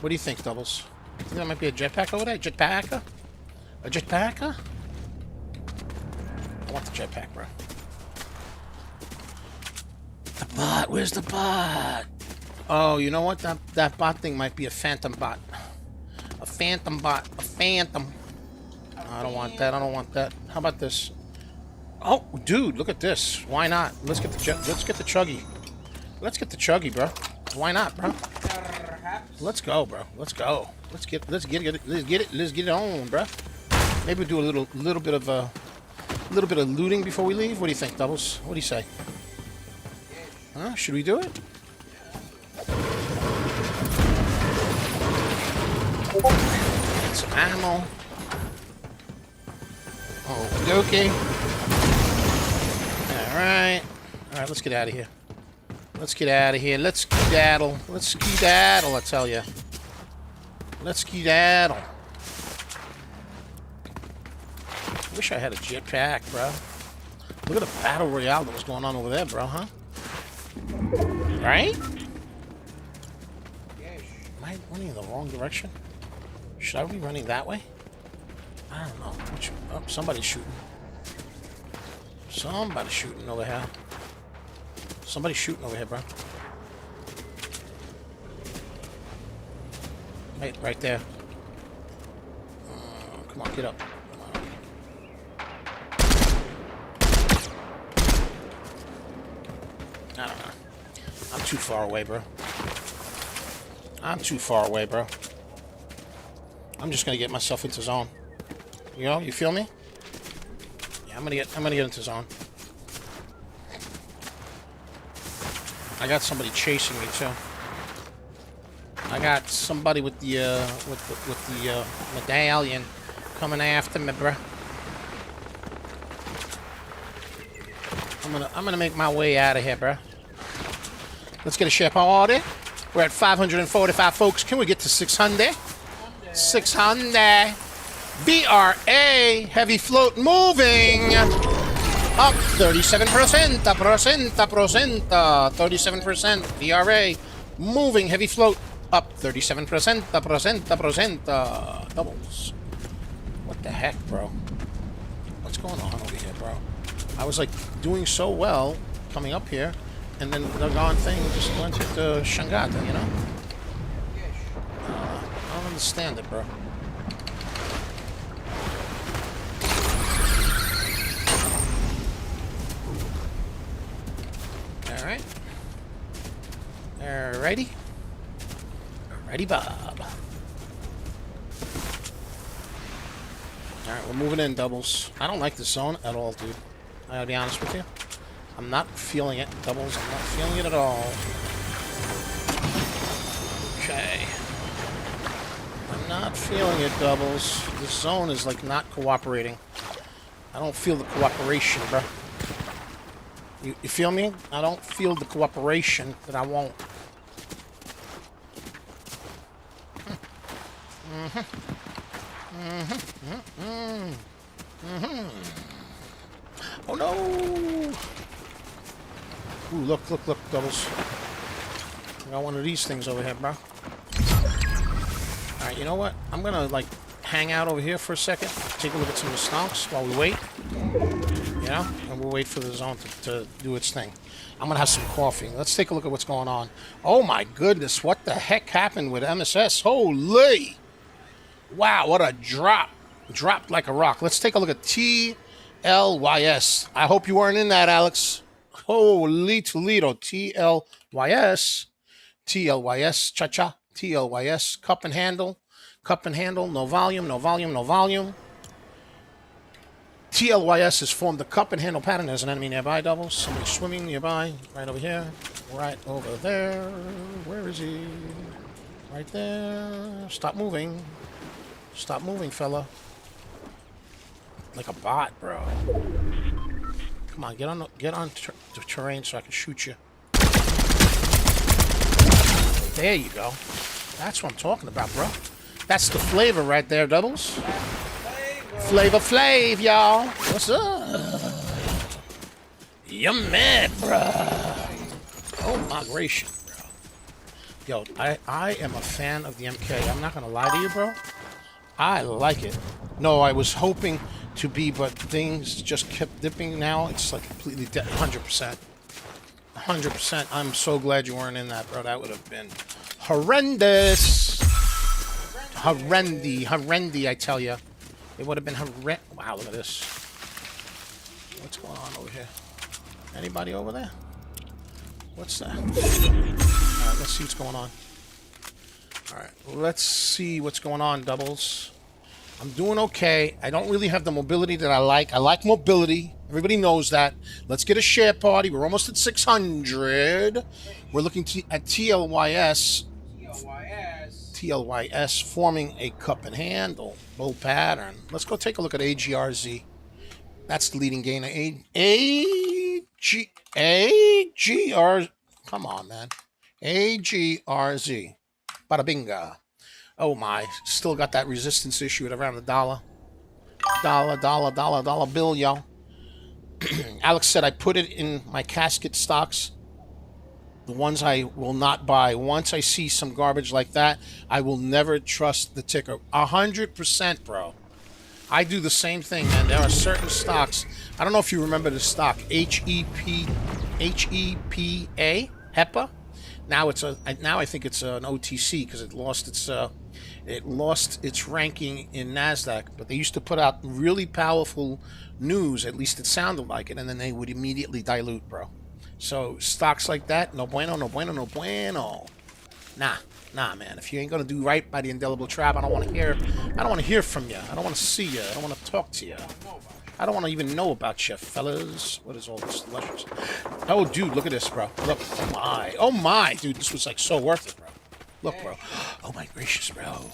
What do you think, Doubles? You think there might be a jetpack over there? Jetpacker? A jetpacker? I want the jetpack, bro. The bot. Where's the bot? Oh, you know what? That bot thing might be a phantom bot. A phantom bot. A phantom. I don't want that. I don't want that. How about this? Oh, dude, look at this. Why not? Let's get the chuggy. Let's get the chuggy, bro. Why not, bro? Perhaps Let's go, bro. Let's go. Let's get it on, bro. Maybe do a little bit of looting before we leave. What do you think, Doubles? What do you say? Huh? Should we do it? Get some ammo. Oh, okay. Alright. Alright, let's get out of here. Let's get out of here. Let's skedaddle. Let's skedaddle, I tell you. Let's skedaddle. Wish I had a jetpack, bro. Look at the battle royale that was going on over there, bro, huh? Right? Am I running in the wrong direction? Should I be running that way? I don't know. Oh, somebody's shooting. Somebody's shooting over here. Somebody's shooting over here, bro. Right there. Come on, get up. Come on. I don't know. I'm too far away, bro. I'm too far away, bro. I'm just gonna get myself into zone. You know, you feel me? Yeah, I'm gonna get into zone. I got somebody chasing me too. I got somebody with the medallion coming after me, bruh. I'm gonna make my way out of here, bruh. Let's get a share party. We're at 545 folks. Can we get to 600? 600. BRA heavy float moving. Up 37%, 37%, BRA moving heavy float up 37%, doubles. What the heck, bro? What's going on over here, bro? I was like doing so well coming up here, and then the darn thing just went to Shangata, you know? I don't understand it, bro. Alright. Alrighty. Alrighty, Bob. Alright, we're moving in, doubles. I don't like this zone at all, dude. I gotta be honest with you. I'm not feeling it, doubles. I'm not feeling it at all. Okay. I'm not feeling it, doubles. This zone is, like, not cooperating. I don't feel the cooperation, bro. You feel me? I don't feel the cooperation that I want. Oh no! Ooh, look, doubles. I got one of these things over here, bro. Alright, you know what? I'm gonna, like, hang out over here for a second. Take a look at some of the stonks while we wait. You know? And we'll wait for the zone to do its thing. I'm gonna have some coffee. Let's take a look at what's going on. Oh my goodness, what the heck happened with MSS? Holy! Wow, what a drop. Dropped like a rock. Let's take a look at TLYS. I hope you weren't in that, Alex. Holy Toledo. TLYS. TLYS. Cha-cha. TLYS. Cup and handle. Cup and handle. No volume, no volume, no volume. TLYS has formed the cup and handle pattern. There's an enemy nearby, doubles. Somebody swimming nearby. Right over here. Right over there. Where is he? Right there. Stop moving. Stop moving, fella. Like a bot, bro. Come on, get on the terrain so I can shoot you. There you go. That's what I'm talking about, bro. That's the flavor right there, doubles. Flavor Flav, y'all. What's up? Yummy, bro. Oh, migration, bro. Yo, I am a fan of the MK. I'm not gonna lie to you, bro. I like it. No, I was hoping to be, but things just kept dipping now. It's like completely dead. 100%. 100%. I'm so glad you weren't in that, bro. That would have been horrendous. Horrendy, I tell you. It would have been horrendous. Wow, look at this. What's going on over here? Anybody over there? What's that? Alright, let's see what's going on. All right, let's see what's going on, doubles. I'm doing okay. I don't really have the mobility that I like. I like mobility. Everybody knows that. Let's get a share party. We're almost at 600. We're looking at TLYS. TLYS forming a cup and handle. Bull pattern. Let's go take a look at AGRZ. That's the leading gainer. AGR. Come on, man. AGRZ. Bada binga. Oh my, still got that resistance issue at around the dollar. Dollar bill, yo. Alex said I put it in my casket stocks. The ones I will not buy. Once I see some garbage like that, I will never trust the ticker. 100%, bro. I do the same thing, man. There are certain stocks. I don't know if you remember the stock. HEPA? HEPA? Now I think it's an OTC because it lost its ranking in Nasdaq. But they used to put out really powerful news. At least it sounded like it, and then they would immediately dilute, bro. So stocks like that, no bueno, no bueno, no bueno. Nah, man. If you ain't gonna do right by the indelible trap, I don't want to hear. I don't want to hear from you. I don't want to see you. I don't want to talk to you. I don't want to even know about you, fellas. What is all this luscious? Oh, dude, look at this, bro. Look, oh my, dude, this was like so worth it, bro. Look, bro. Oh my gracious, bro.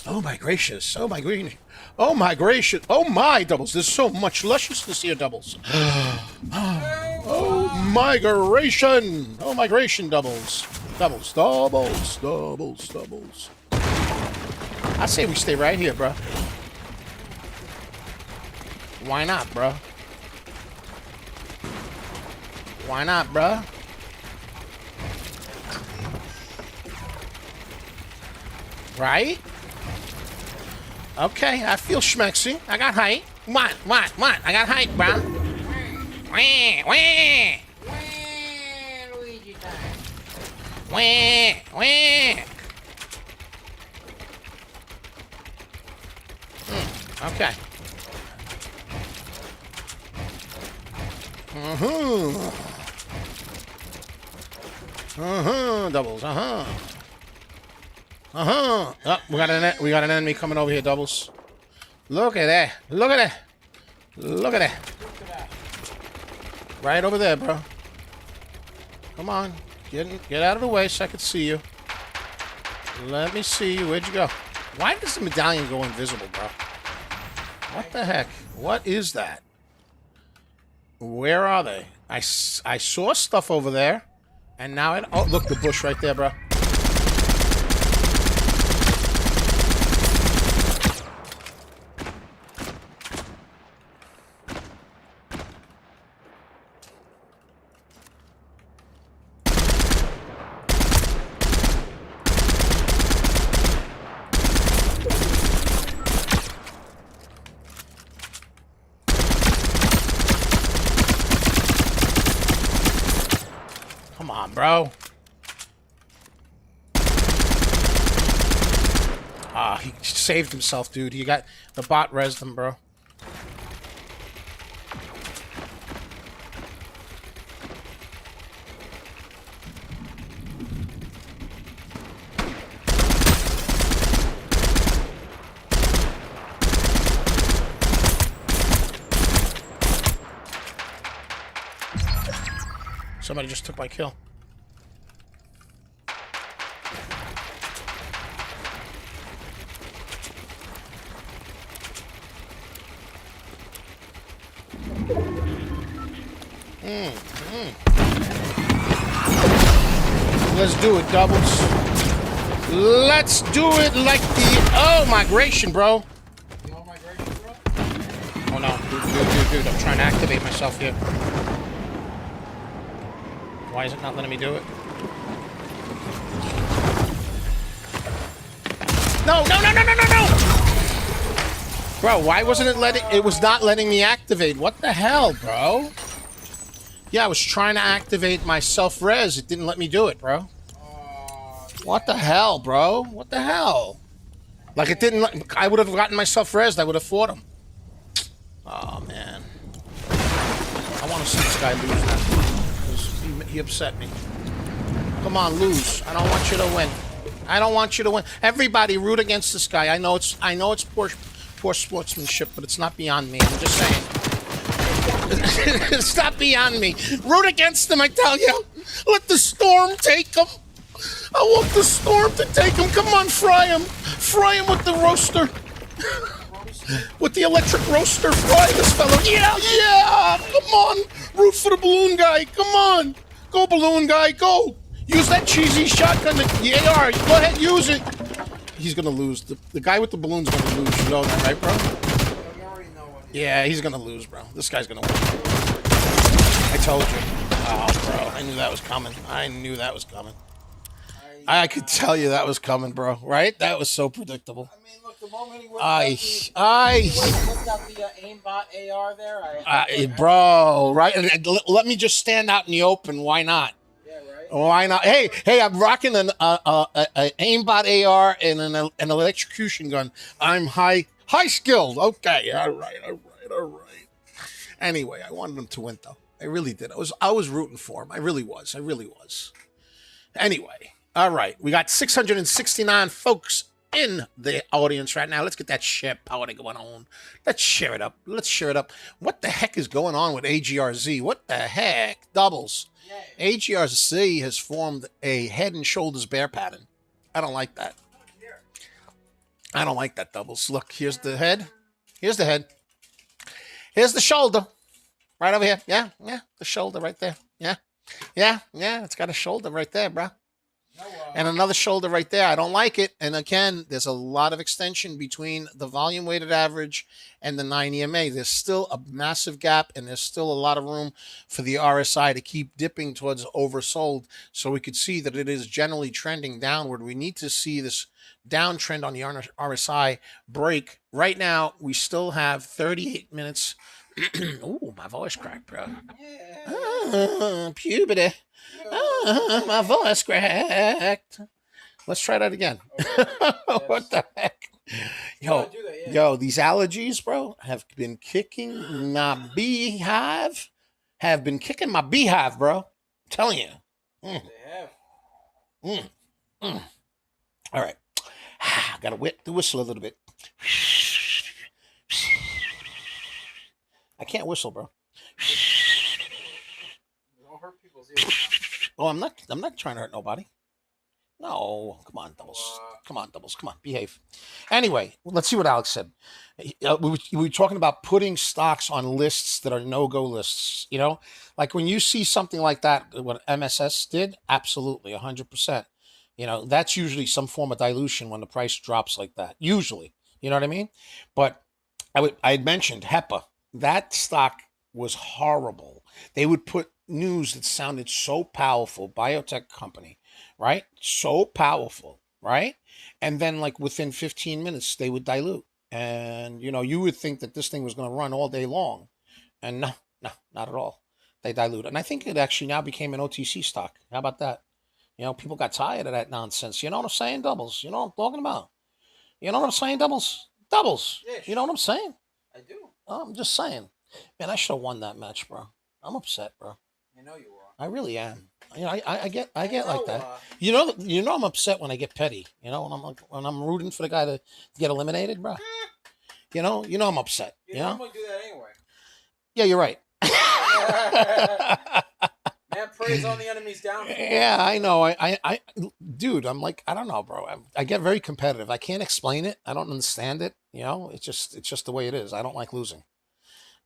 Oh my gracious. Oh my green. Oh my gracious. Oh my doubles. There's so much lusciousness here, doubles. Oh migration. Oh migration doubles. Doubles. I say we stay right here, bro. Why not, bro? Why not, bro? Right? Okay, I feel schmexy. I got height. What? I got height, bro. Wah. Luigi time. Okay. Doubles. Oh, we got an enemy coming over here, doubles. Look at that. Look at that. Right over there, bro. Come on. Get out of the way so I can see you. Let me see you. Where'd you go? Why does the medallion go invisible, bro? What the heck? What is that? Where are they? I saw stuff over there, and now oh, look, the bush right there, bro. Come on, bro. Ah, he saved himself, dude. He got the bot rezzed him, bro. Somebody just took my kill. Let's do it, doubles. Let's do it like the... Oh, migration, bro. You want migration, bro? Oh, no. Dude. I'm trying to activate myself here. Why is it not letting me do it? No! Bro, why wasn't it letting... It was not letting me activate. What the hell, bro? Yeah, I was trying to activate my self-res. It didn't let me do it, bro. What the hell, bro? What the hell? Like, it didn't let... I would have gotten myself res. I would have fought him. Oh, man. I want to see this guy lose now. He upset me. Come on, lose. I don't want you to win. I don't want you to win. Everybody root against this guy. I know it's poor sportsmanship, but it's not beyond me. I'm just saying. It's not beyond me. Root against him, I tell you. Let the storm take him. I want the storm to take him. Come on, fry him. Fry him with the roaster. With the electric roaster. Fry this fellow. Yeah, yeah. Come on. Root for the balloon guy. Come on. Go, balloon guy. Go. Use that cheesy shotgun. The AR. Go ahead, use it. He's going to lose. The guy with the balloon's going to lose. You know that, right, bro? Yeah, he's going to lose, bro. This guy's going to win. I told you. Oh, bro. I knew that was coming. I knew that was coming. I could tell you that was coming, bro. Right? That was so predictable. I mean, look, the moment he whipped out the aimbot AR there, bro, right? And let me just stand out in the open. Why not? Yeah, right. Why not? Hey, I'm rocking an aimbot AR and an electrocution gun. I'm high skilled. Okay, all right. Anyway, I wanted him to win, though. I really did. I was rooting for him. I really was. Anyway. All right, we got 669 folks in the audience right now. Let's get that share party going on. Let's share it up. What the heck is going on with AGRZ? What the heck? Doubles. AGRZ has formed a head and shoulders bear pattern. I don't like that. I don't like that, Doubles. Look, here's the head. Here's the head. Here's the shoulder. Right over here. Yeah, the shoulder right there. Yeah, it's got a shoulder right there, bro. And another shoulder right there. I don't like it. And again, there's a lot of extension between the volume weighted average and the 9 EMA. There's still a massive gap, and there's still a lot of room for the RSI to keep dipping towards oversold. So we could see that it is generally trending downward. We need to see this downtrend on the RSI break. Right now, we still have 38 minutes. Ooh, my voice cracked, bro. Puberty. My voice cracked. Let's try that again. What the heck? Yo, these allergies, bro, have been kicking my beehive. Bro. I'm telling you. They have. All right. Gotta whip the whistle a little bit. I can't whistle, bro. Don't hurt people's ears. Oh, I'm not trying to hurt nobody. No, come on, Doubles. Come on, behave. Anyway, let's see what Alex said. We were talking about putting stocks on lists that are no-go lists. You know, like when you see something like that, what MSS did, absolutely, 100%. You know, that's usually some form of dilution when the price drops like that. Usually, you know what I mean? But I had mentioned HEPA. That stock was horrible. They would put news that sounded so powerful, biotech company, right? So powerful, right? And then like within 15 minutes, they would dilute. And, you know, you would think that this thing was going to run all day long. And no, not at all. They dilute. And I think it actually now became an OTC stock. How about that? You know, people got tired of that nonsense. You know what I'm saying, Doubles? You know what I'm talking about? You know what I'm saying, Doubles? Yes. You know what I'm saying? I do. I'm just saying. Man, I should have won that match, bro. I'm upset, bro. I know you are. I really am. You know, I get like that. You know, I'm upset when I get petty. You know, when I'm rooting for the guy to get eliminated, bro. You know, I'm upset. You normally do that anyway. Yeah, you're right. Man, praise on the enemy's downfall. Yeah, I know. Dude, I'm like, I don't know, bro. I get very competitive. I can't explain it. I don't understand it. You know, it's just the way it is. I don't like losing.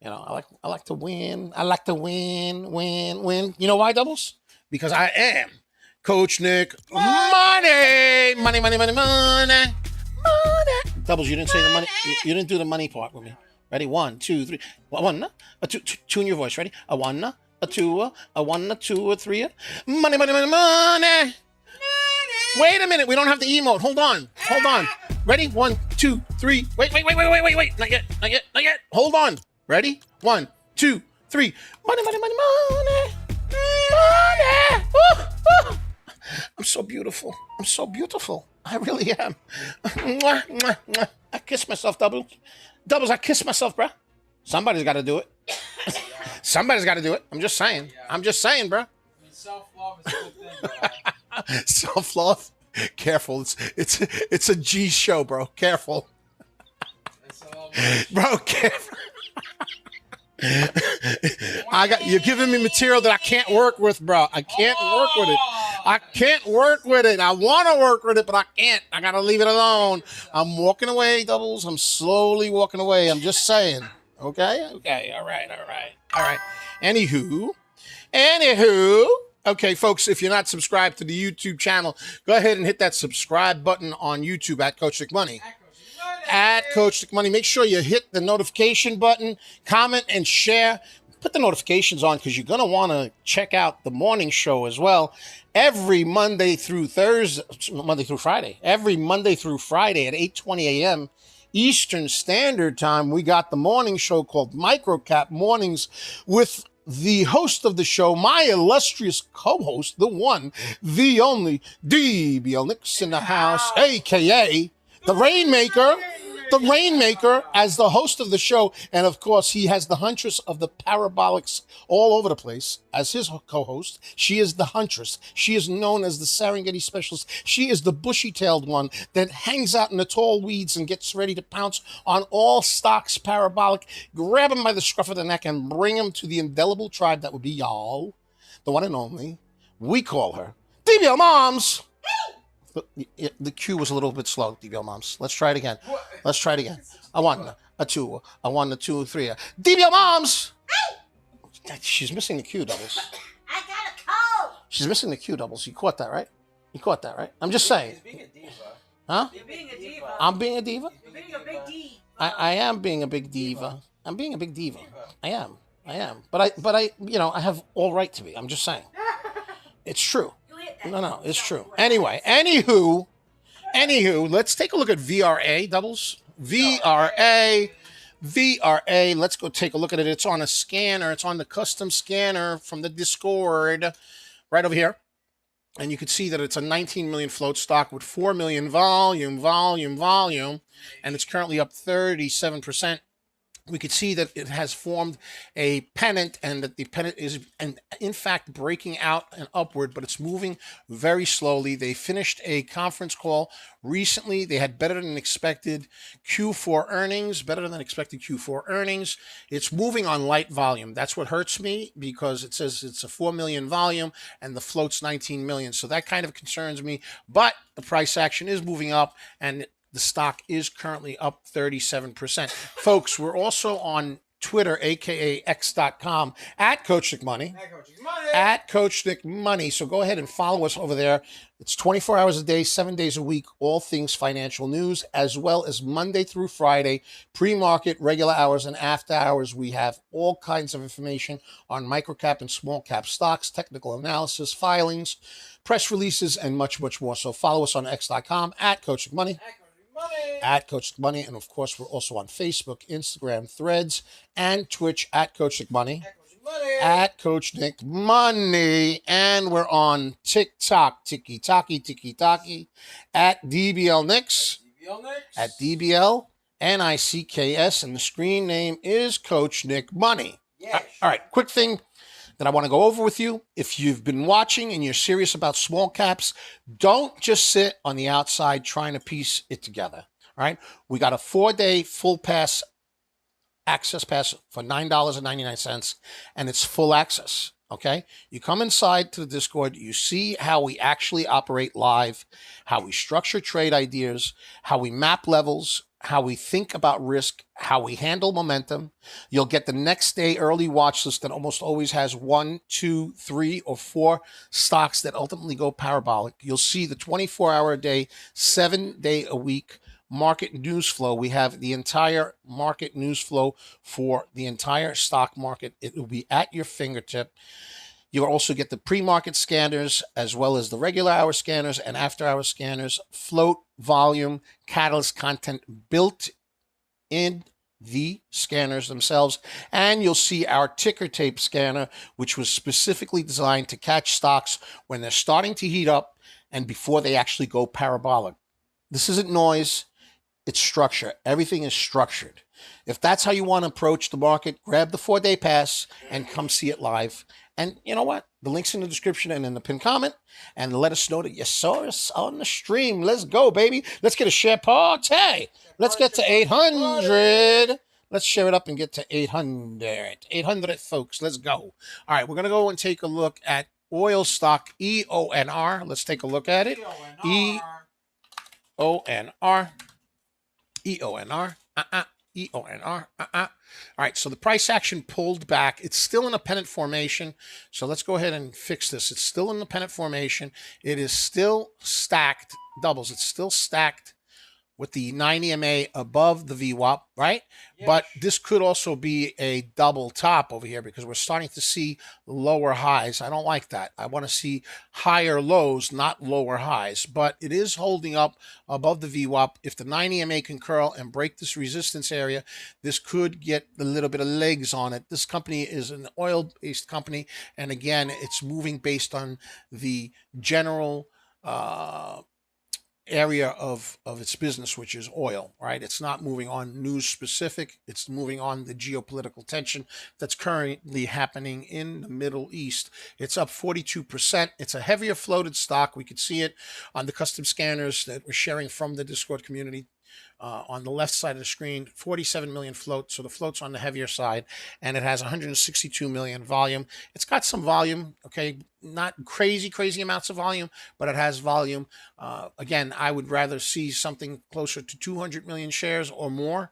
You know, I like to win. I like to win. You know why, Doubles? Because I am Coach Nick. Money. Doubles, you didn't say the money. You didn't do the money part with me. Ready? 1, 2, 3. 1, a 2, 2 in your voice. Ready? A 1, a 2, a 1, a 2, a 3. Money. Wait a minute. We don't have the emote. Hold on. Ready? 1, 2, 3. Wait. Not yet. Hold on. Ready? 1, 2, 3. Money. I'm so beautiful. I really am. I kiss myself, Doubles. I kiss myself, bro. Somebody's got to do it. I'm just saying. Bro. I mean, self-love is a good thing. Self-love. Careful. It's a G show, bro. Careful. Bro, careful. You're giving me material that I can't work with, bro. I can't work with it. I can't work with it. I want to work with it, but I can't. I gotta leave it alone. I'm walking away, Doubles. I'm slowly walking away. I'm just saying. Okay. All right. Anywho. Okay, folks, if you're not subscribed to the YouTube channel, go ahead and hit that subscribe button on YouTube at Coach Nick Money. At Coach Nick Money. Make sure you hit the notification button, comment, and share. Put the notifications on because you're going to want to check out the morning show as well. Every Monday through Friday. Every Monday through Friday at 8:20 a.m. Eastern Standard Time, we got the morning show called Microcap Mornings with the host of the show, my illustrious co-host, the one, the only, DBL Nicks in the house, a.k.a. the Rainmaker, as the host of the show. And of course, he has the Huntress of the Parabolics all over the place as his co-host. She is the Huntress. She is known as the Serengeti Specialist. She is the bushy-tailed one that hangs out in the tall weeds and gets ready to pounce on all stocks parabolic, grab him by the scruff of the neck and bring him to the indelible tribe that would be y'all, the one and only. We call her DBL Moms. The cue was a little bit slow, DBL Moms. Let's try it again. A 1, a 2, a 1, a 2, 3. DBL Moms! She's missing the cue, Doubles. I got a cold. She's missing the cue, Doubles. You caught that, right? I'm just saying. He's being a diva. Huh? You're being a diva. I'm being a diva? You're being a big D. I am being a big diva. I'm being a big diva. I am. But I I have all right to be. I'm just saying. It's true. No, it's true. Anyway, anywho, let's take a look at VRA, Doubles. VRA. Let's go take a look at it. It's on a scanner. It's on the custom scanner from the Discord right over here. And you can see that it's a 19 million float stock with 4 million volume. And it's currently up 37%. We could see that it has formed a pennant and that the pennant is, in fact, breaking out and upward, but it's moving very slowly. They finished a conference call recently. They had better than expected Q4 earnings. It's moving on light volume. That's what hurts me because it says it's a 4 million volume and the float's 19 million. So that kind of concerns me, but the price action is moving up and the stock is currently up 37%. Folks, we're also on Twitter, aka x.com, at Coach Nick Money. At Coach Nick Money. So go ahead and follow us over there. It's 24 hours a day, 7 days a week, all things financial news, as well as Monday through Friday, pre-market, regular hours, and after hours. We have all kinds of information on microcap and small cap stocks, technical analysis, filings, press releases, and much, much more. So follow us on x.com, at Coach Nick Money. At Coach Nick Money, and of course we're also on Facebook, Instagram, Threads, and Twitch at Coach Nick Money. At Coach Nick Money, and we're on TikTok, Tiki at DBL Nicks, at DBL NICKS, and the screen name is Coach Nick Money. Yes. All right, quick thing that I want to go over with you. If you've been watching and you're serious about small caps, don't just sit on the outside trying to piece it together. All right. We got a 4-day full pass access pass for $9.99, and it's full access. Okay. You come inside to the Discord, you see how we actually operate live, how we structure trade ideas, how we map levels, how we think about risk, how we handle momentum. You'll get the next day early watch list that almost always has 1, 2, 3, or 4 stocks that ultimately go parabolic. You'll see the 24-hour a day, 7-day a week market news flow. We have the entire market news flow for the entire stock market. It will be at your fingertip. You'll also get the pre-market scanners as well as the regular hour scanners and after hour scanners, float, volume, catalyst content built in the scanners themselves. And you'll see our ticker tape scanner, which was specifically designed to catch stocks when they're starting to heat up and before they actually go parabolic. This isn't noise. It's structure. Everything is structured. If that's how you want to approach the market, grab the 4-day pass and come see it live. And you know what? The link's in the description and in the pinned comment. And let us know that you saw us on the stream. Let's go, baby. Let's get a share party. Let's get to 800. Let's share it up and get to 800. 800, folks. Let's go. All right, we're going to go and take a look at oil stock EONR. Let's take a look at it. EONR. EONR. EONR. All right, so the price action pulled back. It's still in a pennant formation. So let's go ahead and fix this. It's still in the pennant formation. It is still stacked doubles. It's still stacked with the 9 EMA above the VWAP, right? Yes. But this could also be a double top over here because we're starting to see lower highs. I don't like that. I want to see higher lows, not lower highs. But it is holding up above the VWAP. If the 9 EMA can curl and break this resistance area, this could get a little bit of legs on it. This company is an oil-based company. And again, it's moving based on the general area of its business, which is oil, right? It's not moving on news specific. It's moving on the geopolitical tension that's currently happening in the Middle East. It's up 42%. It's a heavier floated stock. We could see it on the custom scanners that we're sharing from the Discord community. On the left side of the screen, 47 million float. So the float's on the heavier side, and it has 162 million volume. It's got some volume, okay? Not crazy amounts of volume, but it has volume. Again, I would rather see something closer to 200 million shares or more,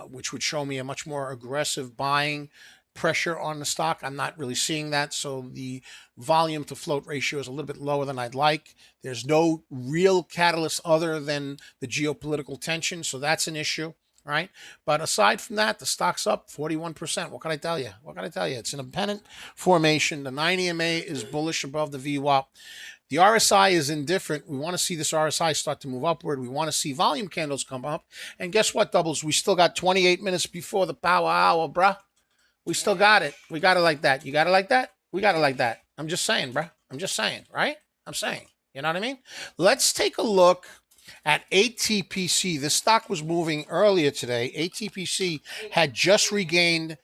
which would show me a much more aggressive buying pressure on the stock. I'm not really seeing that. So the volume to float ratio is a little bit lower than I'd like. There's no real catalyst other than the geopolitical tension. So that's an issue, right? But aside from that, the stock's up 41%. What can I tell you? What can I tell you? It's an independent formation. The 9 EMA is bullish above the VWAP. The RSI is indifferent. We want to see this RSI start to move upward. We want to see volume candles come up. And guess what, doubles? We still got 28 minutes before the power hour, bruh. We still got it. We got it like that. You got it like that? We got it like that. I'm just saying, bro. I'm just saying, right? I'm saying. You know what I mean? Let's take a look at ATPC. This stock was moving earlier today. ATPC had just regained,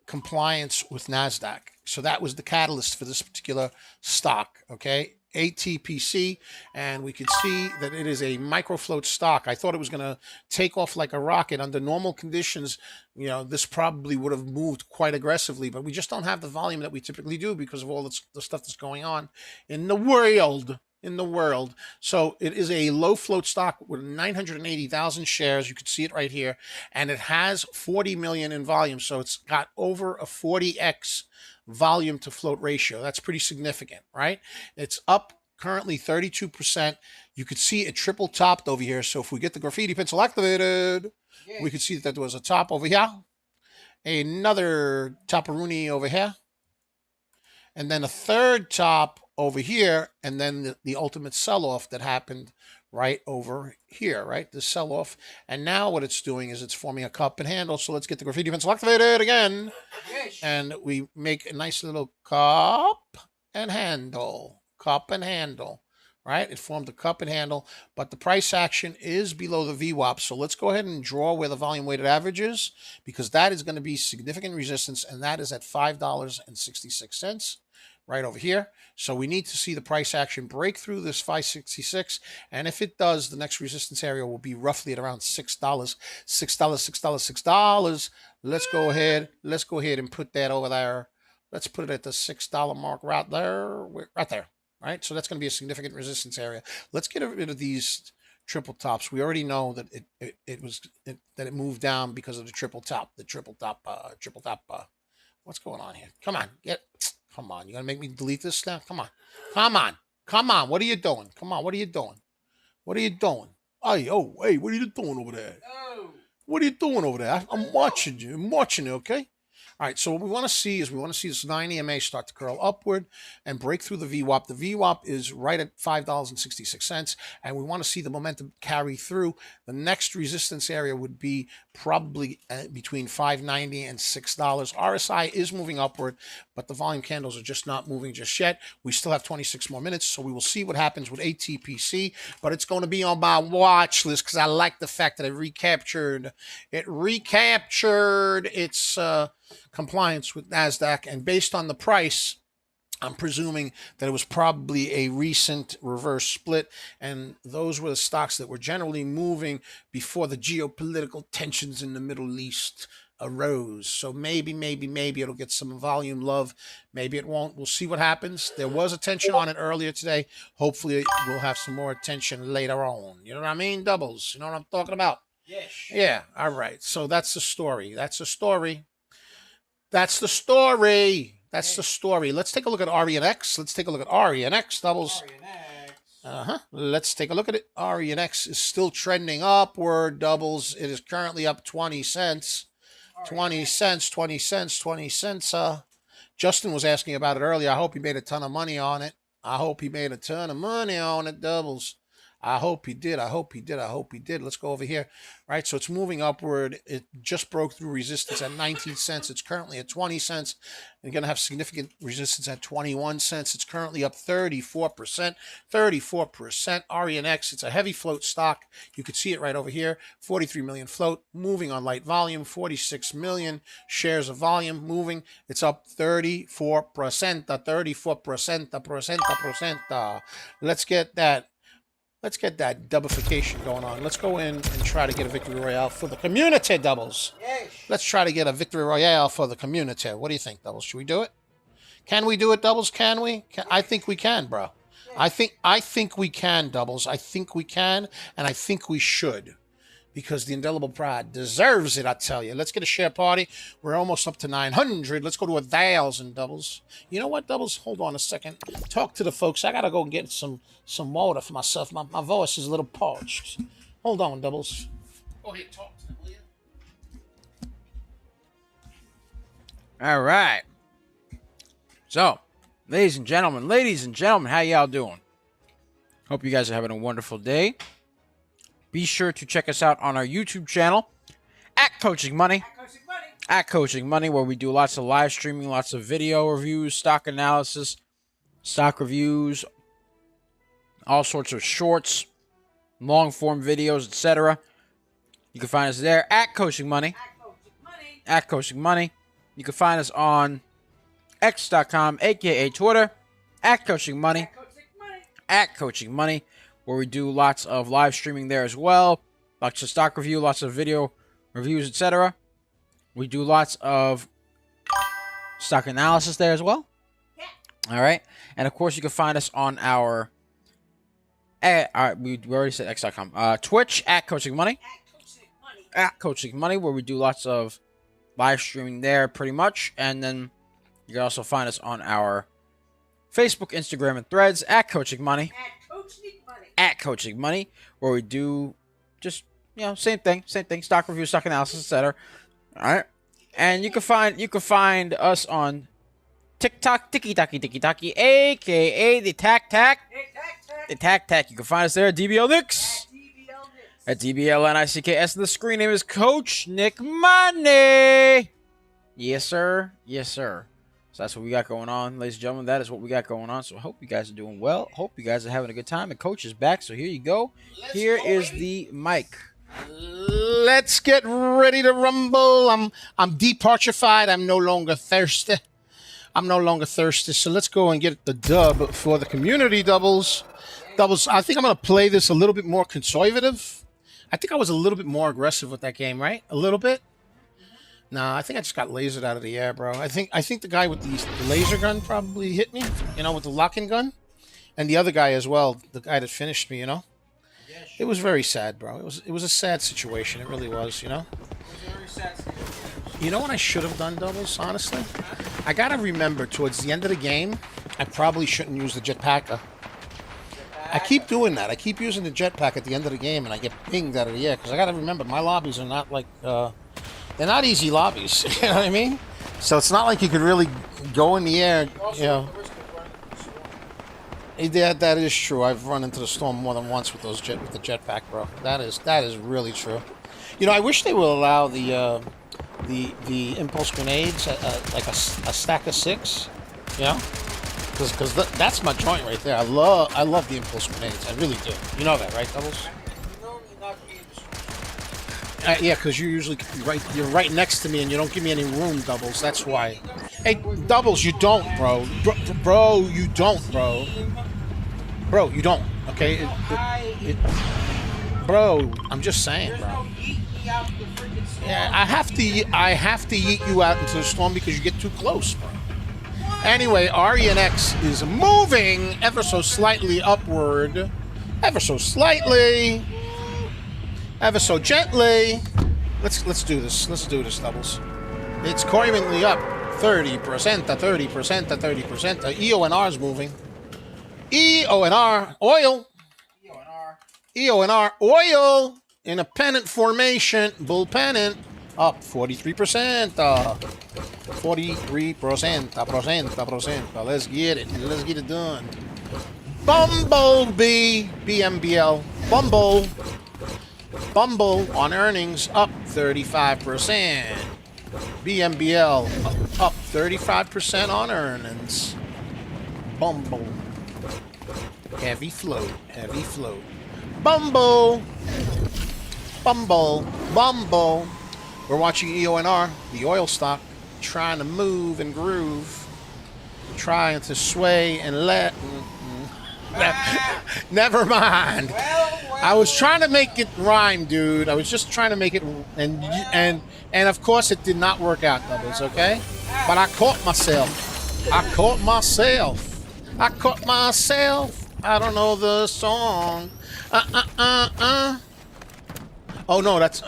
compliance with NASDAQ. So that was the catalyst for this particular stock, okay? ATPC, and we could see that it is a microfloat stock. I thought it was going to take off like a rocket. Under normal conditions, you know, this probably would have moved quite aggressively, but we just don't have the volume that we typically do because of all the stuff that's going on in the world. So it is a low float stock with 980,000 shares. You can see it right here, and it has 40 million in volume. So it's got over a 40x volume to float ratio. That's pretty significant, right? It's up currently 32%. You could see it triple topped over here. So if we get the graffiti pencil activated, we could see that there was a top over here, another topperoonie over here, and then a third top over here, and then the ultimate sell-off that happened right over here, right? The sell-off. And now what it's doing is it's forming a cup and handle. So let's get the graffiti pencil activated again. Yes. And we make a nice little cup and handle. Cup and handle, right? It formed a cup and handle, but the price action is below the VWAP. So let's go ahead and draw where the volume weighted average is, because that is going to be significant resistance, and that is at $5.66. Right over here. So we need to see the price action break through this 566. And if it does, the next resistance area will be roughly at around $6. $6. Let's go ahead and put that over there. Let's put it at the $6 mark right there. Right there. Right. So that's going to be a significant resistance area. Let's get rid of these triple tops. We already know that it moved down because of the triple top. What's going on here? Come on. Come on, you're going to make me delete this now? Come on. What are you doing? Come on, what are you doing? Hey, what are you doing over there? No. What are you doing over there? I'm watching you. I'm watching you, okay? All right, so what we want to see is this 9 EMA start to curl upward and break through the VWAP. The VWAP is right at $5.66, and we want to see the momentum carry through. The next resistance area would be probably between $5.90 and $6. RSI is moving upward, but the volume candles are just not moving just yet. We still have 26 more minutes, so we will see what happens with ATPC, but it's going to be on my watch list because I like the fact that it recaptured its compliance with NASDAQ, and based on the price, I'm presuming that it was probably a recent reverse split, and those were the stocks that were generally moving before the geopolitical tensions in the Middle East arose. So maybe it'll get some volume love. Maybe it won't. We'll see what happens. There was attention on it earlier today. Hopefully we'll have some more attention later on. You know what I mean, doubles? You know what I'm talking about? Yes. Yeah, all right. So that's the story. That's the story. That's the story. That's the story. Let's take a look at RENX. Let's take a look at RENX, doubles. Let's take a look at it. RENX is still trending upward, doubles. It is currently up 20 cents. 20 cents, 20 cents, 20 cents. Justin was asking about it earlier. I hope he made a ton of money on it. I hope he made a ton of money on it, doubles. I hope he did. I hope he did. I hope he did. Let's go over here. Right, so it's moving upward. It just broke through resistance at 19 cents. It's currently at 20 cents. You're going to have significant resistance at 21 cents. It's currently up 34%. 34%. RENX, it's a heavy float stock. You could see it right over here. 43 million float, moving on light volume. 46 million shares of volume moving. It's up 34%. 34%. Let's get that. Let's get that doublification going on. Let's go in and try to get a victory royale for the community, doubles. Yes. Let's try to get a victory royale for the community. What do you think, doubles? Should we do it? Can we do it, doubles? Can we? I think we can, bro. I think we can, doubles. I think we can, and I think we should. Because the indelible pride deserves it, I tell you. Let's get a share party. We're almost up to 900. Let's go to 1,000, doubles. You know what, doubles? Hold on a second. Talk to the folks. I got to go and get some water for myself. My voice is a little parched. Hold on, doubles. Go ahead, talk to them, will you? All right. So, ladies and gentlemen, how y'all doing? Hope you guys are having a wonderful day. Be sure to check us out on our YouTube channel at Coaching Money. At Coaching Money, where we do lots of live streaming, lots of video reviews, stock analysis, stock reviews, all sorts of shorts, long form videos, etc. You can find us there at Coaching Money. At Coaching Money. You can find us on X.com, aka Twitter, at Coaching Money. At Coaching Money, where we do lots of live streaming there as well. Lots of stock review, lots of video reviews, etc. We do lots of stock analysis there as well. Yeah. All right. And, of course, you can find us on our we already said X.com. Twitch, at Coaching Money. At Coaching Money, where we do lots of live streaming there pretty much. And then you can also find us on our Facebook, Instagram, and Threads, at Coaching Money. At Coaching Money, where we do just, same thing, stock review, stock analysis, etc. All right, and you can find us on TikTok, Tiki Taki, aka the Tac Tac. You can find us there at DBL Nicks. At DBL NICKS. The screen name is Coach Nick Money. Yes, sir. Yes, sir. So that's what we got going on, ladies and gentlemen. That is what we got going on. So I hope you guys are doing well. Hope you guys are having a good time. And Coach is back, so here you go. Here is the mic. Let's get ready to rumble. I'm departurified. I'm no longer thirsty. So let's go and get the dub for the community, doubles. I think I'm going to play this a little bit more conservative. I think I was a little bit more aggressive with that game, right? A little bit. Nah, I think I just got lasered out of the air, bro. I think the guy with the laser gun probably hit me, with the locking gun. And the other guy as well, the guy that finished me, It was very sad, bro. It was a sad situation. It really was, It was a very sad situation. You know what I should have done, doubles, honestly? I got to remember, towards the end of the game, I probably shouldn't use the jetpack. I keep doing that. I keep using the jetpack at the end of the game, and I get pinged out of the air. Because I got to remember, my lobbies are not like... they're not easy lobbies, you know what I mean? So it's not like you could really go in the air, you know. Yeah, that is true. I've run into the storm more than once with the jetpack, bro. That is really true. You know, I wish they will allow the impulse grenades like a stack of 6. You know, because that's my joint right there. I love the impulse grenades. I really do. You know that, right, Doubles? Yeah, because you're right next to me, and you don't give me any room, Doubles. That's why. Hey, Doubles, you don't, bro. Bro, you don't, bro. Bro, you don't. Okay, bro. I'm just saying, bro. Yeah, I have to yeet you out into the storm because you get too close, bro. Anyway, RENX is moving ever so slightly upward, ever so slightly, ever so gently. Let's do this. Let's do this, Doubles. It's currently up 30% to 30% to 30%. The EONR is moving. EONR oil. EONR oil in a pennant formation. Bull pennant up 43%. 43%. Let's get it. Let's get it done. Bumblebee BMBL. Bumble on earnings up 35%. BMBL up 35% on earnings. Bumble. Heavy float. Heavy float. Bumble. We're watching EONR, the oil stock, trying to move and groove, trying to sway and let. Never mind. I was trying to make it rhyme, dude. I was just trying to make it, and of course it did not work out, Doubles. Okay, but I caught myself. I don't know the song. Oh no, that's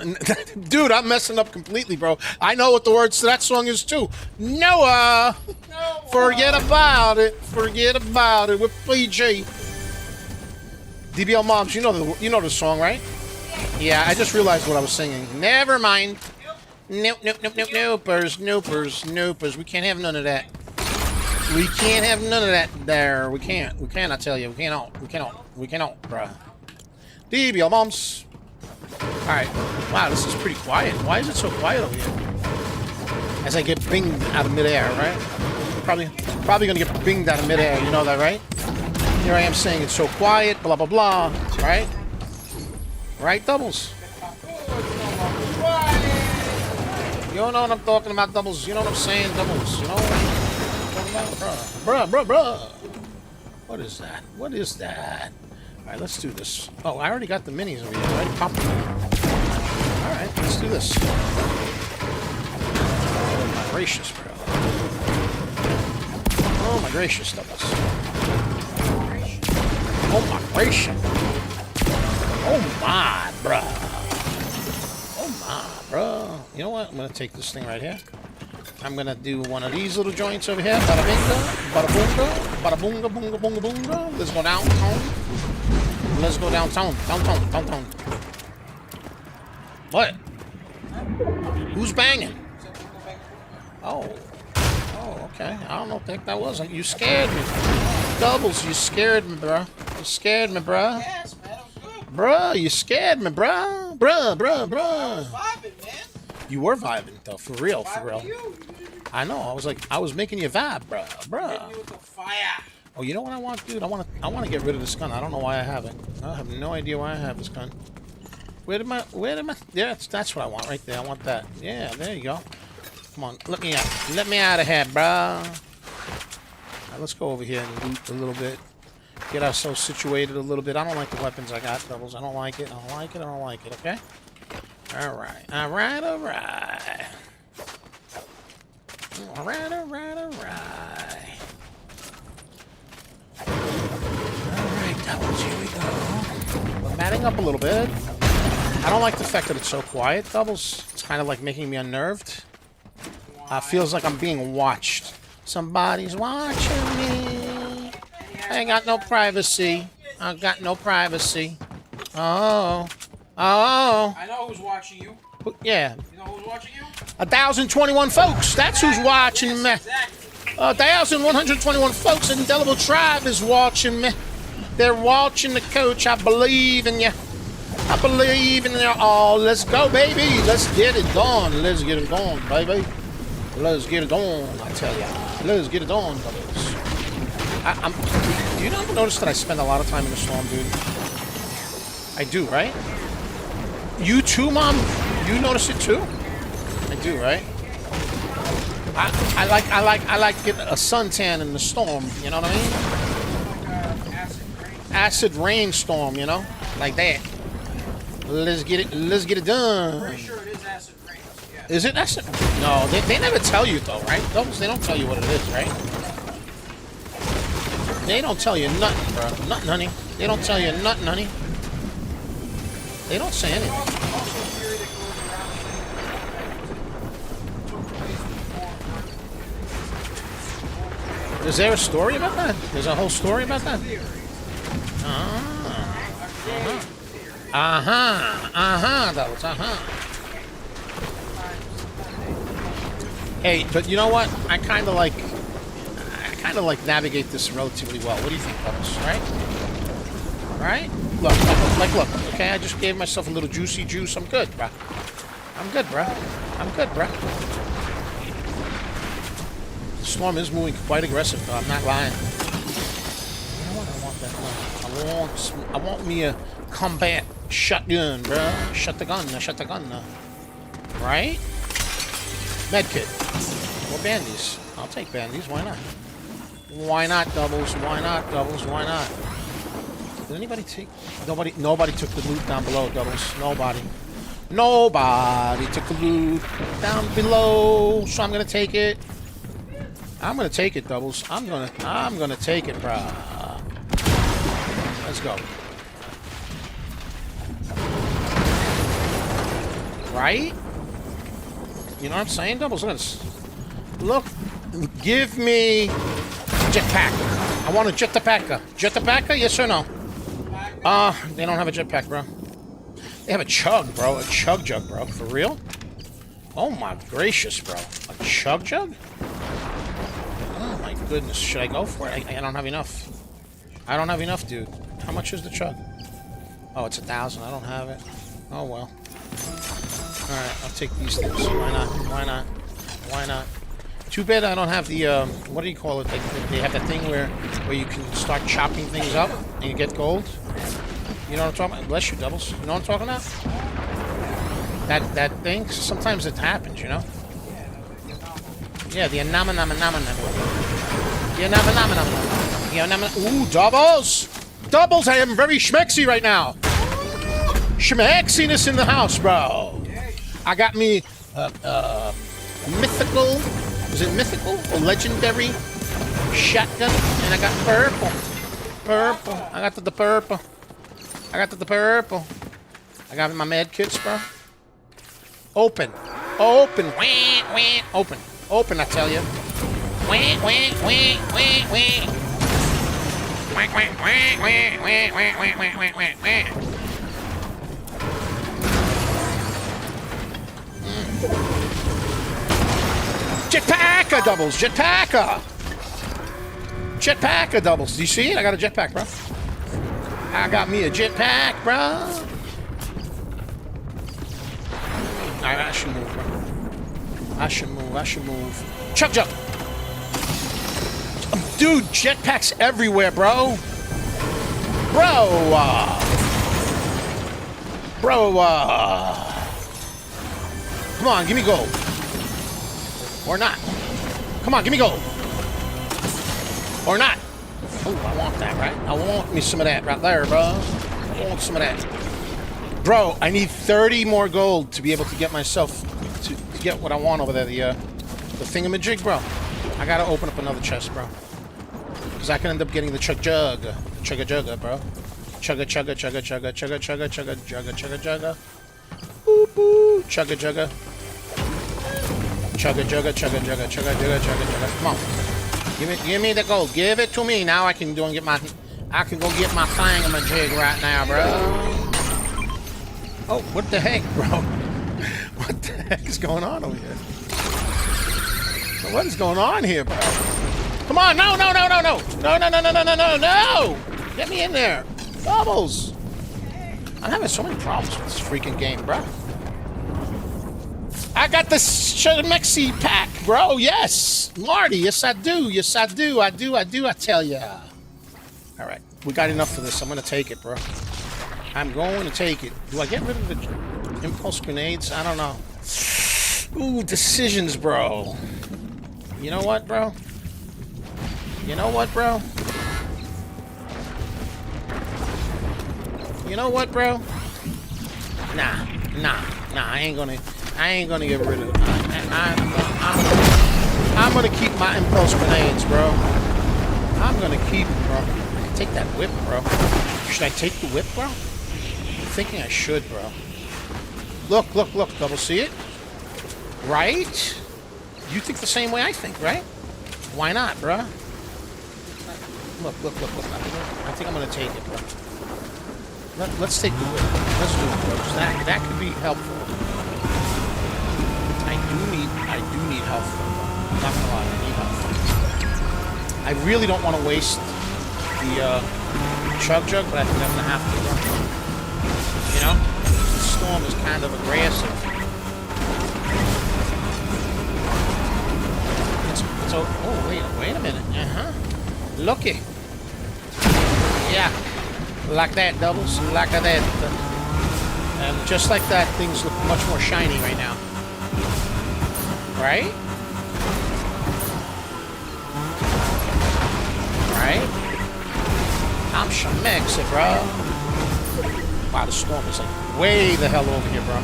dude. I'm messing up completely, bro. I know what the words to that song is too. Noah, forget about it. Forget about it with PG. DBL Moms, you know the song, right? Yeah, I just realized what I was singing. Never mind. Noopers. We can't have none of that. We can't have none of that there. We can't, I tell you. We cannot, bruh. DBL Moms. Alright. Wow, this is pretty quiet. Why is it so quiet over here? As I get binged out of midair, right? Probably gonna get binged out of midair, you know that, right? Here I am saying it's so quiet, blah, blah, blah. Right? Right, Doubles? You don't know what I'm talking about, Doubles. You know what I'm saying, Doubles. You know what I'm talking about? Bruh. What is that? What is that? Alright, let's do this. Oh, I already got the minis over here, right? Pop them. Alright, let's do this. Oh my gracious, bro. Oh my gracious, Doubles. Oh my gracious. Oh my, bruh. Oh my, bruh. You know what? I'm gonna take this thing right here. I'm gonna do one of these little joints over here. Bada binga, bada boonga, bada boonga, boonga, boonga, boonga. Let's go downtown. Let's go downtown. Downtown. What? Who's banging? Oh, okay. I don't know what the heck that was. You scared me. Doubles, you scared me, bruh. You scared me, bruh. Yes, man, it was good. Bruh, you scared me, bruh. Bruh. Vibing, man. You were vibing, though. For real. You. I know. I was making you vibe, bruh. Hitting you with the fire. Oh, you know what I want, dude? I want to get rid of this gun. I don't know why I have it. I have no idea why I have this gun. Where did my? Yeah, that's what I want right there. I want that. Yeah, there you go. Come on, let me out. Let me out of here, bruh. Right, let's go over here and loot a little bit. Get ourselves situated a little bit. I don't like the weapons I got, Doubles. I don't like it. Okay? Alright. Alright, Doubles, here we go. We're matting up a little bit. I don't like the fact that it's so quiet, Doubles. It's kind of like making me unnerved. Feels like I'm being watched. Somebody's watching me. I ain't got no privacy. Oh. I know who's watching you. Yeah. You know who's watching you? 1,021 folks. That's who's watching me. Exactly. 1,121 folks. Indelible Tribe is watching me. They're watching the coach. I believe in you. I believe in you all. Let's go, baby. Let's get it done. Let's get it done, baby. Let's get it done, I tell ya. Let's get it done, brothers. Do you not notice that I spend a lot of time in the storm, dude? I do, right? You too, Mom? You notice it too? I do, right? I like getting a suntan in the storm, you know what I mean? Acid rainstorm, you know? Like that. Let's get it done. Pretty sure it is acid rain. Yeah. Is it acid? No, they never tell you though, right? They don't tell you what it is, right? They don't tell you nothing, bro. Nothing, honey. They don't tell you nothing, honey. They don't say anything. Also, theory that goes around saying took place before. Is there a story about that? There's a whole story about that? Those, Hey, but you know what? I kind of like navigate this relatively well. What do you think, Bubbles? Right? Right? Look, okay, I just gave myself a little juicy juice. I'm good, bro. I'm good, bro. The storm is moving quite aggressive, though. I'm not lying. You know what? I want that. I want me a combat shotgun, bro. Shut the gun. Right? Medkit. Or bandies. I'll take bandies. Why not? Why not, doubles? Why not? Did anybody take... Nobody took the loot down below, doubles. Nobody took the loot down below. So I'm gonna take it. Doubles. I'm gonna take it, bro. Let's go. Right? You know what I'm saying, doubles? Look at this. Look, give me jetpack. I want a jetpacker. Jetpacker, yes or no? They don't have a jetpack, bro. They have a chug, bro. A chug jug, bro. For real? Oh my gracious, bro. A chug jug? Oh my goodness. Should I go for it? I don't have enough. I don't have enough, dude. How much is the chug? Oh, it's 1,000. I don't have it. Oh well. Alright, I'll take these things. Why not? Too bad I don't have the, what do you call it? They have that thing where you can start chopping things up and you get gold. You know what I'm talking about? Bless you, doubles. You know what I'm talking about? That thing? Sometimes it happens, you know? Yeah, the Ooh, doubles! Doubles, I am very schmexy right now. Schmexiness in the house, bro. I got me mythical, is it mythical or legendary shotgun? And I got purple. I got the purple. I got my med kits, bro. Open, open, I tell you. Jetpacker doubles, jetpacker doubles. Do you see it? I got a jetpack, bro. I got me a jetpack, bro. I should move, bro. I should move. Chug jump. Dude, jetpacks everywhere, bro. Come on, give me gold. Or not. Come on, give me gold. Or not. Oh, I want that, right? I want me some of that right there, bro. I want some of that. Bro, I need 30 more gold to be able to get myself to get what I want over there. The thingamajig, bro. I gotta open up another chest, bro. Because I can end up getting the chug jug. Chugga jugga, bro. Chugga chugga chugga chugga chugga chugga chugga chugga chugga chugga. Boop boop. Chugga jugga. Chugga jugga chugga jugga chugga jugga chugga jugga. Come on. Give me the gold. Give it to me. Now I can go get my thingamajig right now, bro. Oh, what the heck, bro? What the heck is going on over here? What is going on here, bro? Come on, no, no, no, no, no. No, no, no, no, no, no, no, no. Get me in there. Doubles. I'm having so many problems with this freaking game, bro. I got the Mexi pack, bro. Yes. Marty, yes, I do. Yes, I do. I tell ya. All right. We got enough for this. I'm going to take it, bro. I'm going to take it. Do I get rid of the impulse grenades? I don't know. Ooh, decisions, bro. You know what, bro? You know what, bro? You know what, bro? Nah. I ain't gonna get rid of it. I'm gonna keep my impulse grenades, bro. I'm gonna keep it, bro. I can take that whip, bro. Should I take the whip, bro? I'm thinking I should, bro. Look, double, see it? Right? You think the same way I think, right? Why not, bro? Look. I think I'm gonna take it, bro. Let's take the whip. Let's do it, bro. That could be helpful. I do need health, though. I'm not gonna lie, I need health. I really don't want to waste the chug, but I think I'm gonna have to, bro. You know? The storm is kind of aggressive. Oh, wait a minute. Looky. Yeah. Like that, doubles. Like that. And just like that, things look much more shiny right now. Right? Right? I'm Shamexit, bro. Wow, the storm is like way the hell over here, bro.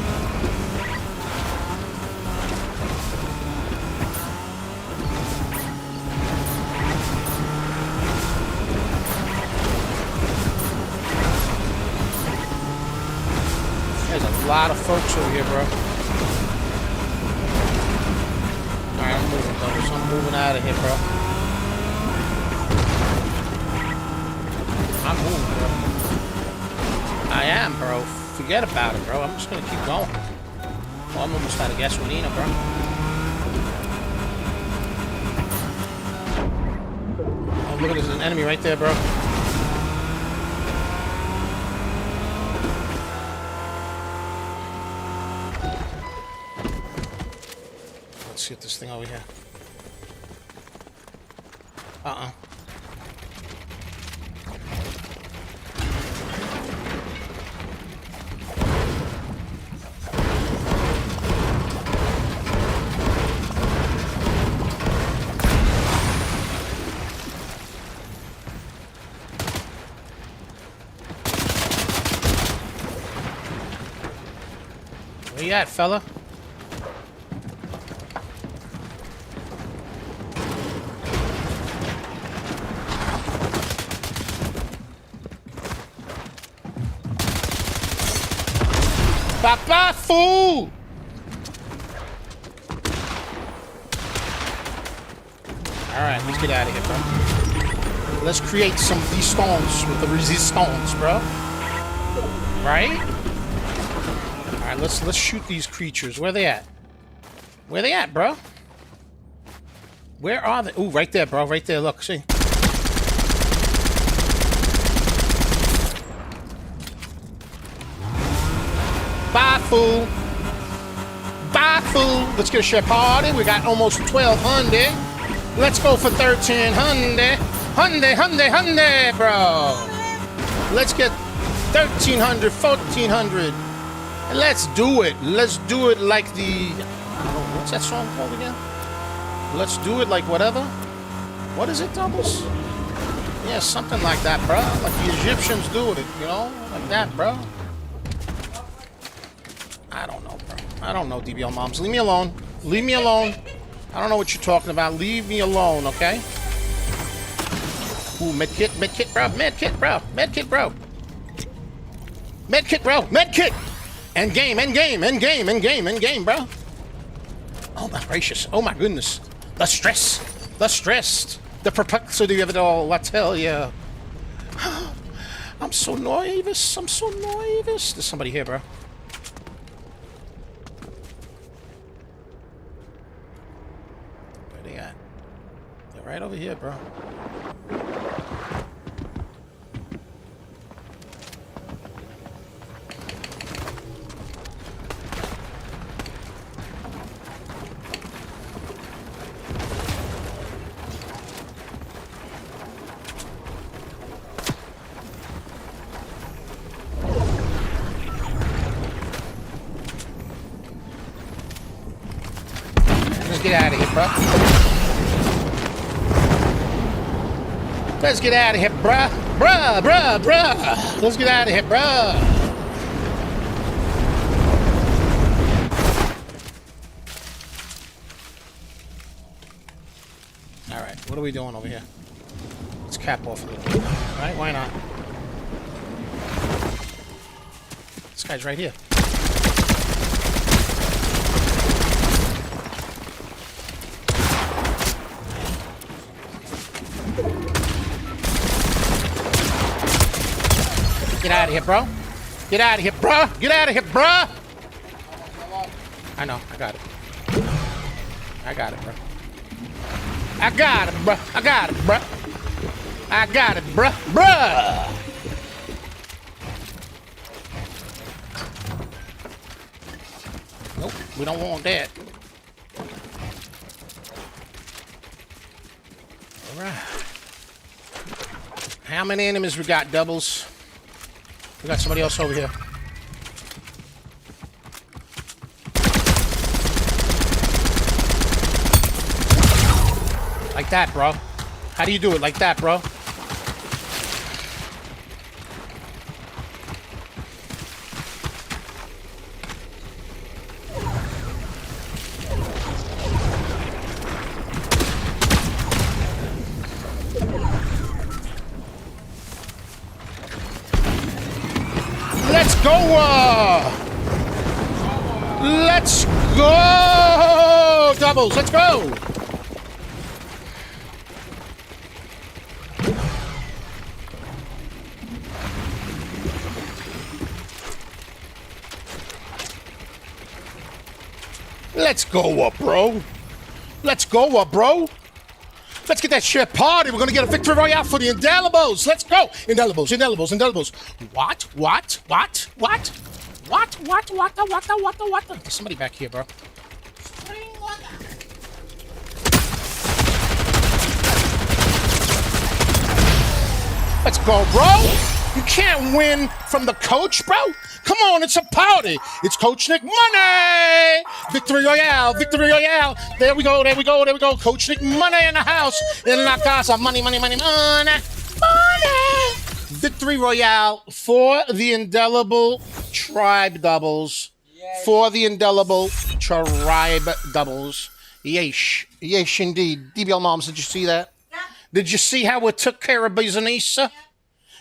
There's a lot of folks over here, bro. Alright, I'm moving, doubles. I'm moving out of here, bro. I'm moving, bro. I am, bro. Forget about it, bro. I'm just gonna keep going. Oh, I'm almost out of gasolina, bro. Oh, look at there's an enemy right there, bro. Let's see this thing over here. Where you at, fella? Papa, fool! Alright, let's get out of here, bro. Let's create some of these stones with the resistance, bro. Right? Alright, let's shoot these creatures. Where they at? Where they at, bro? Where are they? Ooh, right there, bro. Right there. Look, see? Bye, fool. Bye, fool. Let's get a share party. We got almost 1,200. Let's go for 1,300. Hunde, bro. Let's get 1,300, 1,400. And let's do it. Let's do it like the... What's that song called again? Let's do it like whatever. What is it, Doubles? Yeah, something like that, bro. Like the Egyptians do it, you know? Like that, bro. I don't know, bro. I don't know, DBL moms. Leave me alone. Leave me alone. I don't know what you're talking about. Leave me alone, okay? Ooh, medkit, bro. Medkit, bro. Medkit, bro. Medkit, bro. Medkit! End game, bro. Oh, my gracious. Oh, my goodness. The stress. The perplexity of it all, I tell ya. I'm so nervous. There's somebody here, bro. you at? They're right over here, bro. Let's get out of here, bro. Let's get out of here, bruh. Bruh. Let's get out of here, bruh. All right, what are we doing over here? Let's cap off a little bit. All right, why not? This guy's right here. Get out of here, bro. Get out of here, bro. Get out of here, bro. I know. I got it. I got it, bro. I got it, bro. I got it, bro. I got it, bro. Bruh. Nope. We don't want that. All right. How many enemies we got, doubles? We got somebody else over here. Like that, bro. How do you do it? Like that, bro. Let's go! Let's go! Doubles, let's go! Let's go up, bro. Let's go up, bro. Let's get that shit party. We're gonna get a victory royale for the Indelibles. Let's go. Indelibles. What? There's somebody back here, bro. Let's go, bro. You can't win from the coach, bro. Come on, it's a party. It's Coach Nick money. Victory Royale. There we go. Coach Nick money in the house. In la casa. Money. Victory Royale for the Indelible Tribe Doubles. Yay. For the Indelible Tribe Doubles. Yeesh indeed. DBL Moms, did you see that? Yeah. Did you see how it took care of Bizanisa?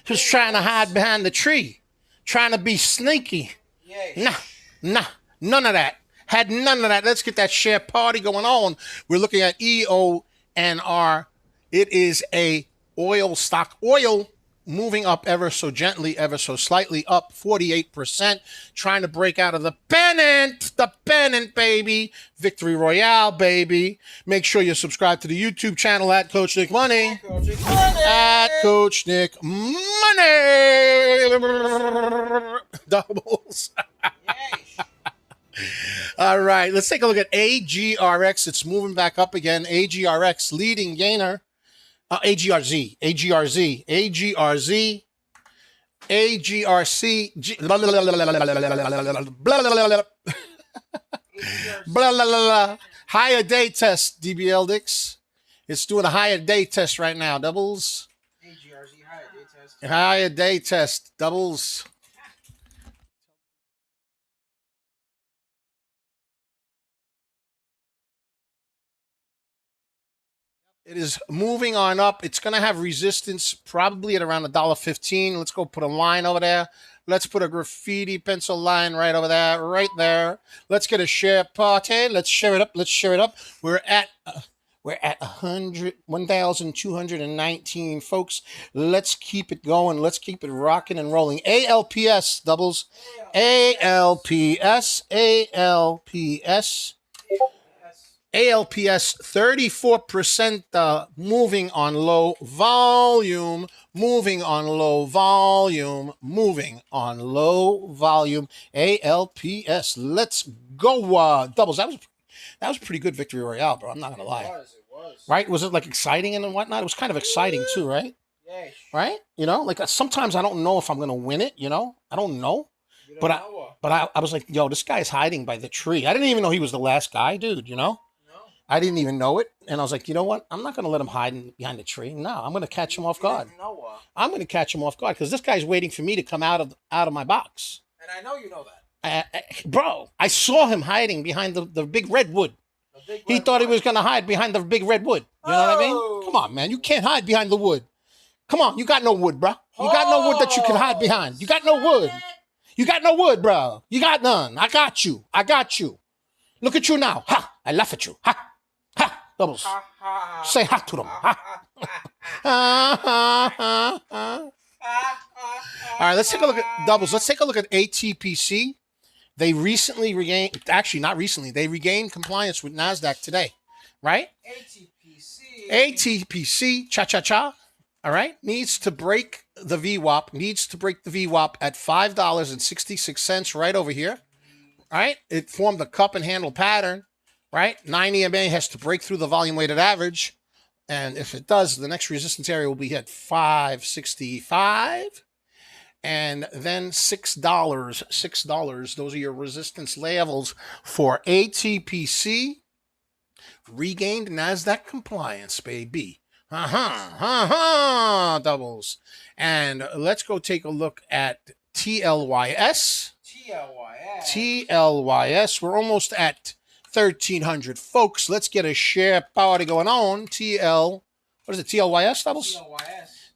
Who's trying to hide behind the tree? Trying to be sneaky. Yay. Nah, none of that. Had none of that. Let's get that share party going on. We're looking at EONR. It is a oil stock. Oil moving up ever so gently, ever so slightly, up 48%. Trying to break out of the pennant, baby. Victory Royale, baby. Make sure you subscribe to the YouTube channel at Coach Nick Money. At Coach Nick Money. Doubles. All right, let's take a look at AGRX. It's moving back up again. AGRX leading gainer. AGRZ. Higher day test, DBL Dix. It's doing a higher day test right now. Doubles. AGRZ higher day test. Higher day test. Doubles. It is moving on up. It's going to have resistance probably at around $1.15. Let's go put a line over there. Let's put a graffiti pencil line right over there, right there. Let's get a share party. Let's share it up. We're at 1,219 folks. Let's keep it going. Let's keep it rocking and rolling. ALPS doubles. ALPS. ALPS 34% moving on low volume, moving on low volume, moving on low volume. ALPS. Let's go. Doubles. That was a pretty good victory royale, bro. I'm not gonna lie. It was. Right? Was it like exciting and whatnot? It was kind of exciting too, right? Yeah. Right? You know, like sometimes I don't know if I'm gonna win it. You know, I don't know. You don't But know I was like, yo, this guy's hiding by the tree. I didn't even know he was the last guy, dude. You know. No. I didn't even know it. And I was like, you know what? I'm not going to let him hide behind the tree. No, I'm going to catch him off guard. I'm going to catch him off guard because this guy's waiting for me to come out of my box. And I know you know that. Bro, I saw him hiding behind the big redwood. He thought he was going to hide behind the big redwood. You know what I mean? Come on, man. You can't hide behind the wood. Come on. You got no wood, bro. You got no wood that you can hide behind. You got no wood. You got no wood, bro. You got none. I got you. I got you. Look at you now. Ha! I laugh at you. Ha! Ha! Doubles. Say ha to them. Ha! Ha, ha, ha, ha. All right, let's take a look at doubles. Let's take a look at ATPC. They recently regained, actually not recently, they regained compliance with NASDAQ today, right? ATPC, cha-cha-cha, all right, needs to break the VWAP, at $5.66 right over here, all right? It formed a cup and handle pattern, right? 9 EMA has to break through the volume-weighted average, and if it does, the next resistance area will be at 565. And then $6. Those are your resistance levels for ATPC. Regained NASDAQ compliance, baby. Doubles. And let's go take a look at TLYS. TLYS. We're almost at 1,300 folks. Let's get a share party going on. What is it? TLYS, doubles?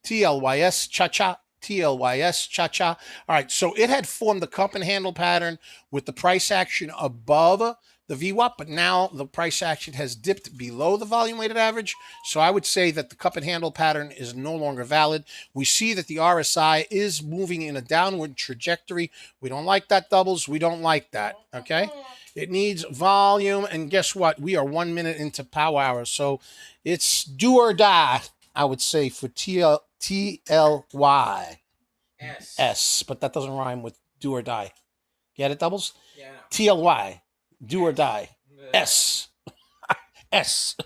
TLYS. Cha-cha. TLYS, cha-cha. All right, so it had formed the cup and handle pattern with the price action above the VWAP, but now the price action has dipped below the volume-weighted average. So I would say that the cup and handle pattern is no longer valid. We see that the RSI is moving in a downward trajectory. We don't like that, doubles. We don't like that, okay? It needs volume, and guess what? We are 1 minute into power hour, so it's do or die, I would say, for TLYS, but that doesn't rhyme with do or die. Get it, doubles? Yeah. TLY, do or die. S. S.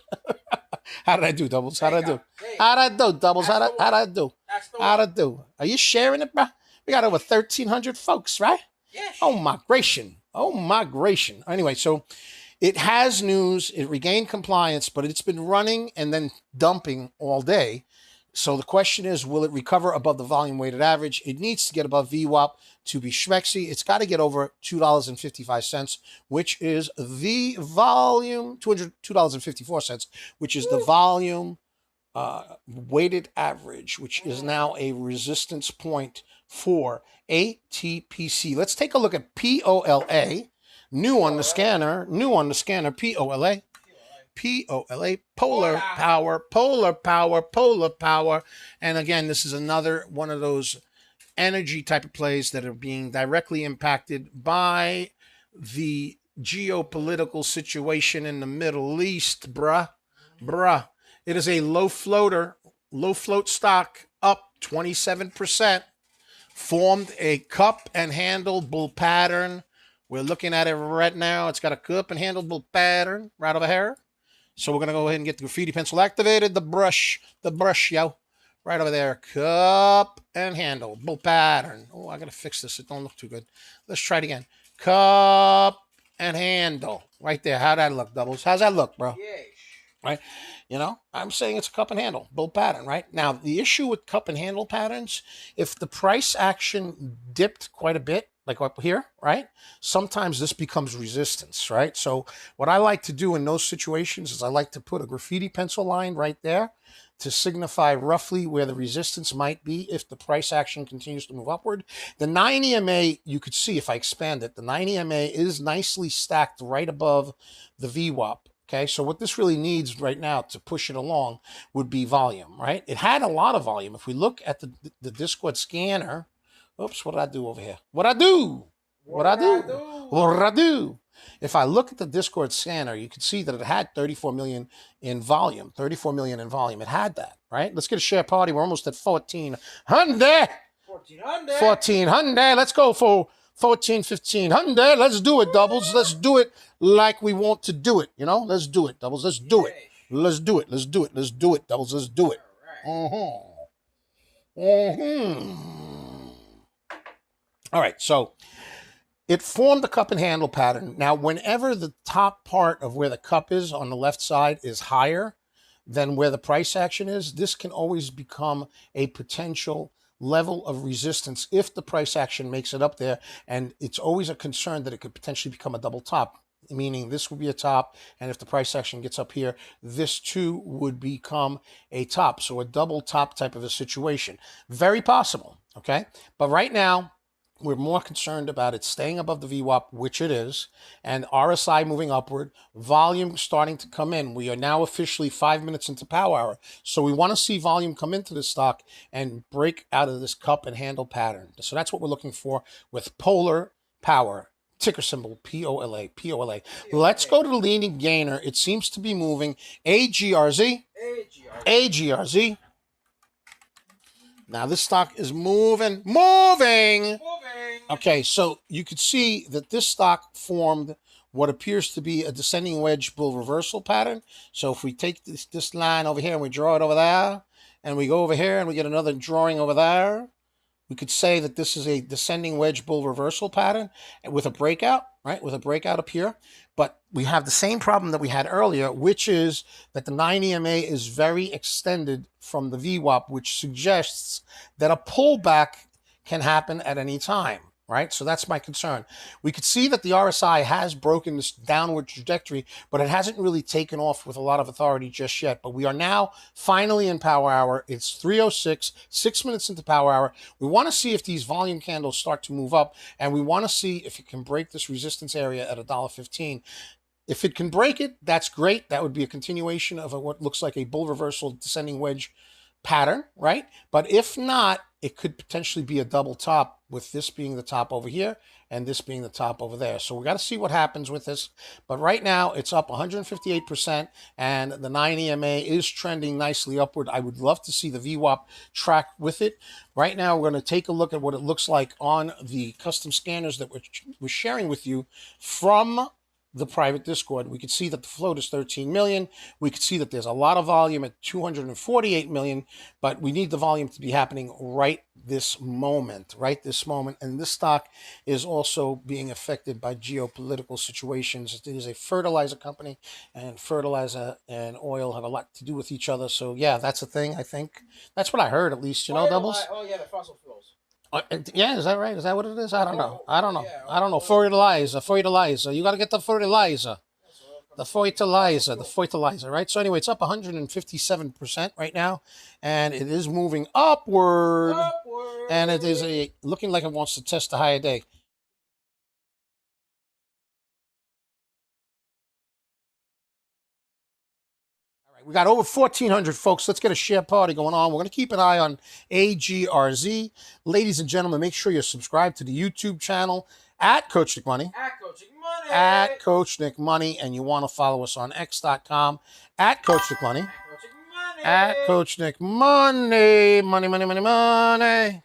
How did I do, doubles? How did I do? How did I do, doubles? How did I do? How did I do? Are you sharing it, bro? We got over 1,300 folks, right? Yes. Oh, migration. Oh, migration. Anyway, so it has news. It regained compliance, but it's been running and then dumping all day. So the question is, will it recover above the volume-weighted average? It needs to get above VWAP to be schmexy. It's got to get over $2.55, which is the volume, $2.54, which is the volume weighted average, which is now a resistance point for ATPC. Let's take a look at POLA. New on the scanner, POLA. POLA, polar power. And again, this is another one of those energy type of plays that are being directly impacted by the geopolitical situation in the Middle East, bruh. It is a low float stock, up 27%, formed a cup and handle bull pattern. We're looking at it right now. It's got a cup and handle bull pattern right over here. So we're going to go ahead and get the graffiti pencil activated. The brush, yo. Right over there. Cup and handle. Bull pattern. Oh, I got to fix this. It don't look too good. Let's try it again. Cup and handle. Right there. How'd that look, doubles? How's that look, bro? Yeah. Right? You know, I'm saying it's a cup and handle. Bull pattern, right? Now, the issue with cup and handle patterns, if the price action dipped quite a bit, like up here, right? Sometimes this becomes resistance, right? So what I like to do in those situations is I like to put a graffiti pencil line right there to signify roughly where the resistance might be if the price action continues to move upward. The 9 EMA, you could see if I expand it, the 9 EMA is nicely stacked right above the VWAP. Okay, so what this really needs right now to push it along would be volume, right? It had a lot of volume. If we look at the Discord scanner, oops, what did I do over here? What I do? If I look at the Discord scanner, you can see that it had 34 million in volume. 34 million in volume. It had that, right? Let's get a share party. We're almost at 1400. 1400. 1400. Let's go for 1500. Let's do it, doubles. Let's do it like we want to do it. You know, let's do it, doubles. Let's do it. Let's do it. Let's do it. Let's do it, doubles. Let's do it. All right, so it formed the cup and handle pattern. Now, whenever the top part of where the cup is on the left side is higher than where the price action is, this can always become a potential level of resistance if the price action makes it up there. And it's always a concern that it could potentially become a double top, meaning this would be a top, and if the price action gets up here, this too would become a top. So a double top type of a situation. Very possible, okay? But right now, we're more concerned about it staying above the VWAP, which it is, and RSI moving upward, volume starting to come in. We are now officially 5 minutes into power hour. So we want to see volume come into the stock and break out of this cup and handle pattern. So that's what we're looking for with Polar Power. Ticker symbol POLA, POLA. Let's go to the leading gainer. It seems to be moving. AGRZ. AGRZ. Now this stock is moving. Okay, so you could see that this stock formed what appears to be a descending wedge bull reversal pattern. So if we take this line over here and we draw it over there, and we go over here and we get another drawing over there, we could say that this is a descending wedge bull reversal pattern with a breakout, right? With a breakout up here. But we have the same problem that we had earlier, which is that the 9 EMA is very extended from the VWAP, which suggests that a pullback can happen at any time, right? So that's my concern. We could see that the RSI has broken this downward trajectory, but it hasn't really taken off with a lot of authority just yet. But we are now finally in power hour. It's 3:06, 6 minutes into power hour. We want to see if these volume candles start to move up, and we want to see if it can break this resistance area at $1.15. If it can break it, that's great. That would be a continuation of what looks like a bull reversal descending wedge pattern, right? But if not, it could potentially be a double top, with this being the top over here and this being the top over there. So we got to see what happens with this. But right now it's up 158%, and the 9 EMA is trending nicely upward. I would love to see the VWAP track with it. Right now we're going to take a look at what it looks like on the custom scanners that we're sharing with you from the private Discord. We could see that the float is 13 million. We could see that there's a lot of volume at 248 million, but we need the volume to be happening right this moment, And this stock is also being affected by geopolitical situations. It is a fertilizer company, and fertilizer and oil have a lot to do with each other. So yeah, that's a thing, I think. That's what I heard, at least, you know, Doubles? Oh yeah, the fossil fuels. Yeah, is that right? Is that what it is? I don't know. I don't know. Fertilizer. You got to get the fertilizer. The fertilizer, right? So anyway, it's up 157% right now, and it is moving upward. And it is looking like it wants to test a higher day. We got over 1,400 folks. Let's get a share party going on. We're going to keep an eye on AGRZ. Ladies and gentlemen, make sure you're subscribed to the YouTube channel at Coach Nick Money. At Coach Nick Money. And you want to follow us on x.com at Coach Nick Money. At Coach Nick Money. Money.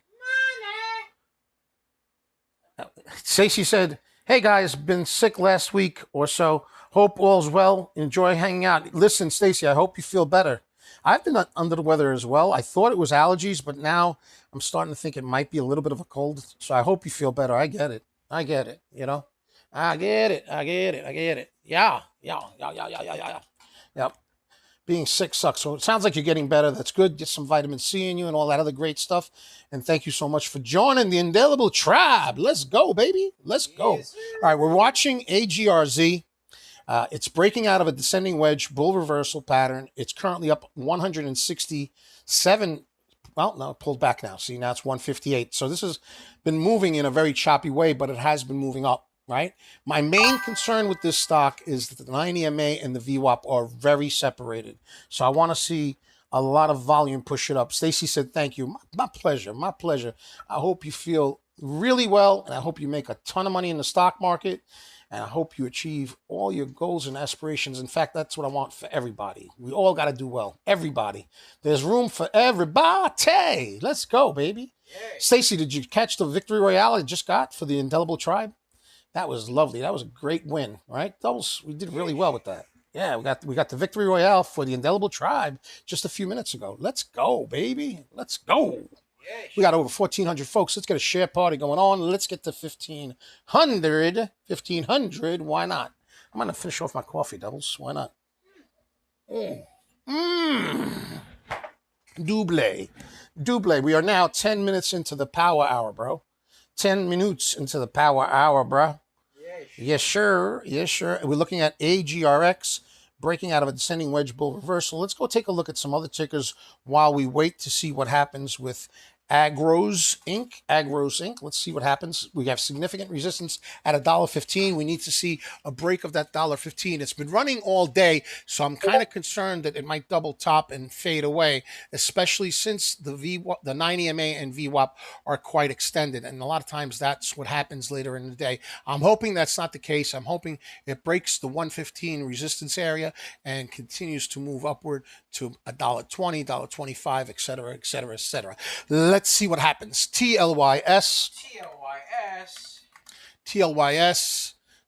Stacey said, hey guys, been sick last week or so. Hope all's well. Enjoy hanging out. Listen, Stacey, I hope you feel better. I've been under the weather as well. I thought it was allergies, but now I'm starting to think it might be a little bit of a cold. So I hope you feel better. I get it. You know, I get it. Yeah. Yep. Being sick sucks. So it sounds like you're getting better. That's good. Get some vitamin C in you and all that other great stuff. And thank you so much for joining the Indelible Tribe. Let's go, baby. Let's go. All right, we're watching AGRZ. It's breaking out of a descending wedge bull reversal pattern. It's currently up 167. Well, no, it pulled back now. See, now it's 158. So this has been moving in a very choppy way, but it has been moving up, right? My main concern with this stock is that the 9 EMA and the VWAP are very separated. So I want to see a lot of volume push it up. Stacey said, thank you. My pleasure. I hope you feel really well, and I hope you make a ton of money in the stock market. And I hope you achieve all your goals and aspirations. In fact, that's what I want for everybody. We all got to do well. Everybody. There's room for everybody. Let's go, baby. Stacy, did you catch the victory royale I just got for the Indelible Tribe? That was lovely. That was a great win, right? We did really well with that. Yeah, we got the victory royale for the Indelible Tribe just a few minutes ago. Let's go, baby. Let's go. We got over 1,400 folks. Let's get a share party going on. Let's get to 1,500. 1,500. Why not? I'm going to finish off my coffee, doubles. Why not? Double. We are now 10 minutes into the power hour, bro. 10 minutes into the power hour, bro. Yes, sure. Yes, sure. We're looking at AGRX breaking out of a descending wedge bull reversal. Let's go take a look at some other tickers while we wait to see what happens with AGRZ Inc. AGRZ Inc. Let's see what happens. We have significant resistance at $1.15. We need to see a break of that $1.15. It's been running all day, so I'm kind of concerned that it might double top and fade away, especially since the 9 EMA and VWAP are quite extended, and a lot of times that's what happens later in the day. I'm hoping that's not the case. I'm hoping it breaks the 115 resistance area and continues to move upward to $1.20, $1.25, etc., etc., etc. Let's see what happens. TLYS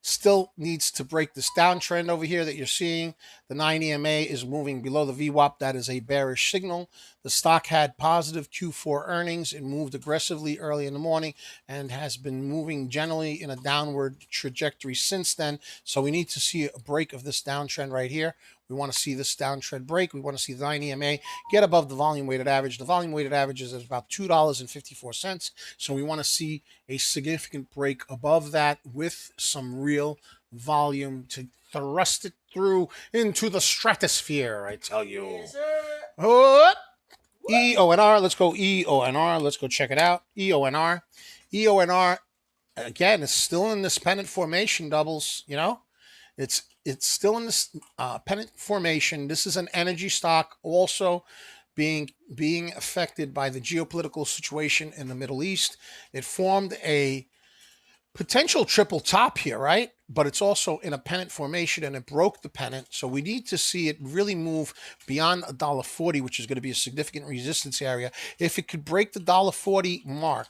still needs to break this downtrend over here that you're seeing. The 9 EMA is moving below the VWAP. That is a bearish signal. The stock had positive Q4 earnings. It moved aggressively early in the morning and has been moving generally in a downward trajectory since then. So we need to see a break of this downtrend right here. We want to see this downtrend break. We want to see the 9 EMA get above the volume weighted average. The volume weighted average is at about $2.54. So we want to see a significant break above that with some real volume to thrust it through into the stratosphere, I tell you. Yes, sir. Oh, EONR. Let's go EONR. Let's go check it out. EONR. EONR, again, it's still in this pennant formation, doubles, you know? It's still in this pennant formation. This is an energy stock also being affected by the geopolitical situation in the Middle East. It formed a potential triple top here, right? But it's also in a pennant formation and it broke the pennant. So we need to see it really move beyond $1.40, which is going to be a significant resistance area. If it could break the $1.40 mark,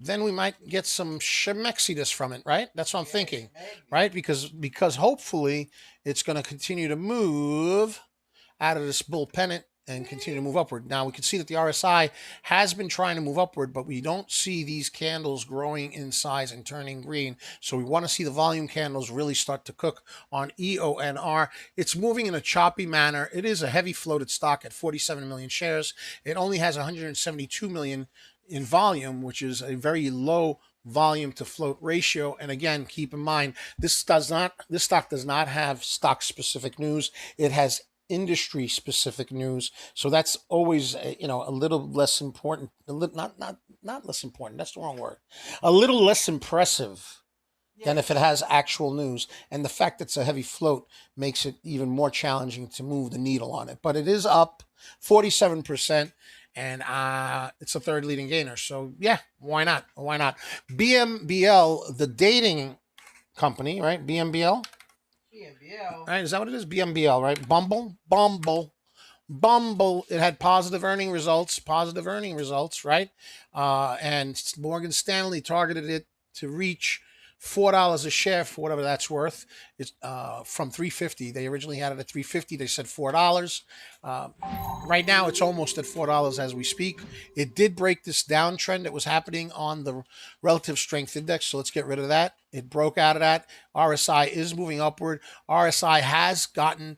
then we might get some shemexiness from it, right? That's what I'm thinking, right? Because hopefully it's going to continue to move out of this bull pennant and continue to move upward. Now we can see that the RSI has been trying to move upward, but we don't see these candles growing in size and turning green. So we want to see the volume candles really start to cook on EONR. It's moving in a choppy manner. It is a heavy floated stock at 47 million shares. It only has 172 million in volume, which is a very low volume to float ratio. And again, keep in mind, this stock does not have stock specific news. It has industry specific news. So that's always, a little less important, not less important. That's the wrong word. A little less impressive than if it has actual news. And the fact that it's a heavy float makes it even more challenging to move the needle on it. But it is up 47%. And it's a third leading gainer. So, yeah, why not? Why not? BMBL, the dating company, right? BMBL? BMBL. Right? Is that what it is? BMBL, right? Bumble. It had positive earning results, right? And Morgan Stanley targeted it to reach $4 a share for whatever that's worth. It's from $3.50. They originally had it at $3.50. They said $4. Right now, it's almost at $4 as we speak. It did break this downtrend that was happening on the relative strength index. So let's get rid of that. It broke out of that. RSI is moving upward. RSI has gotten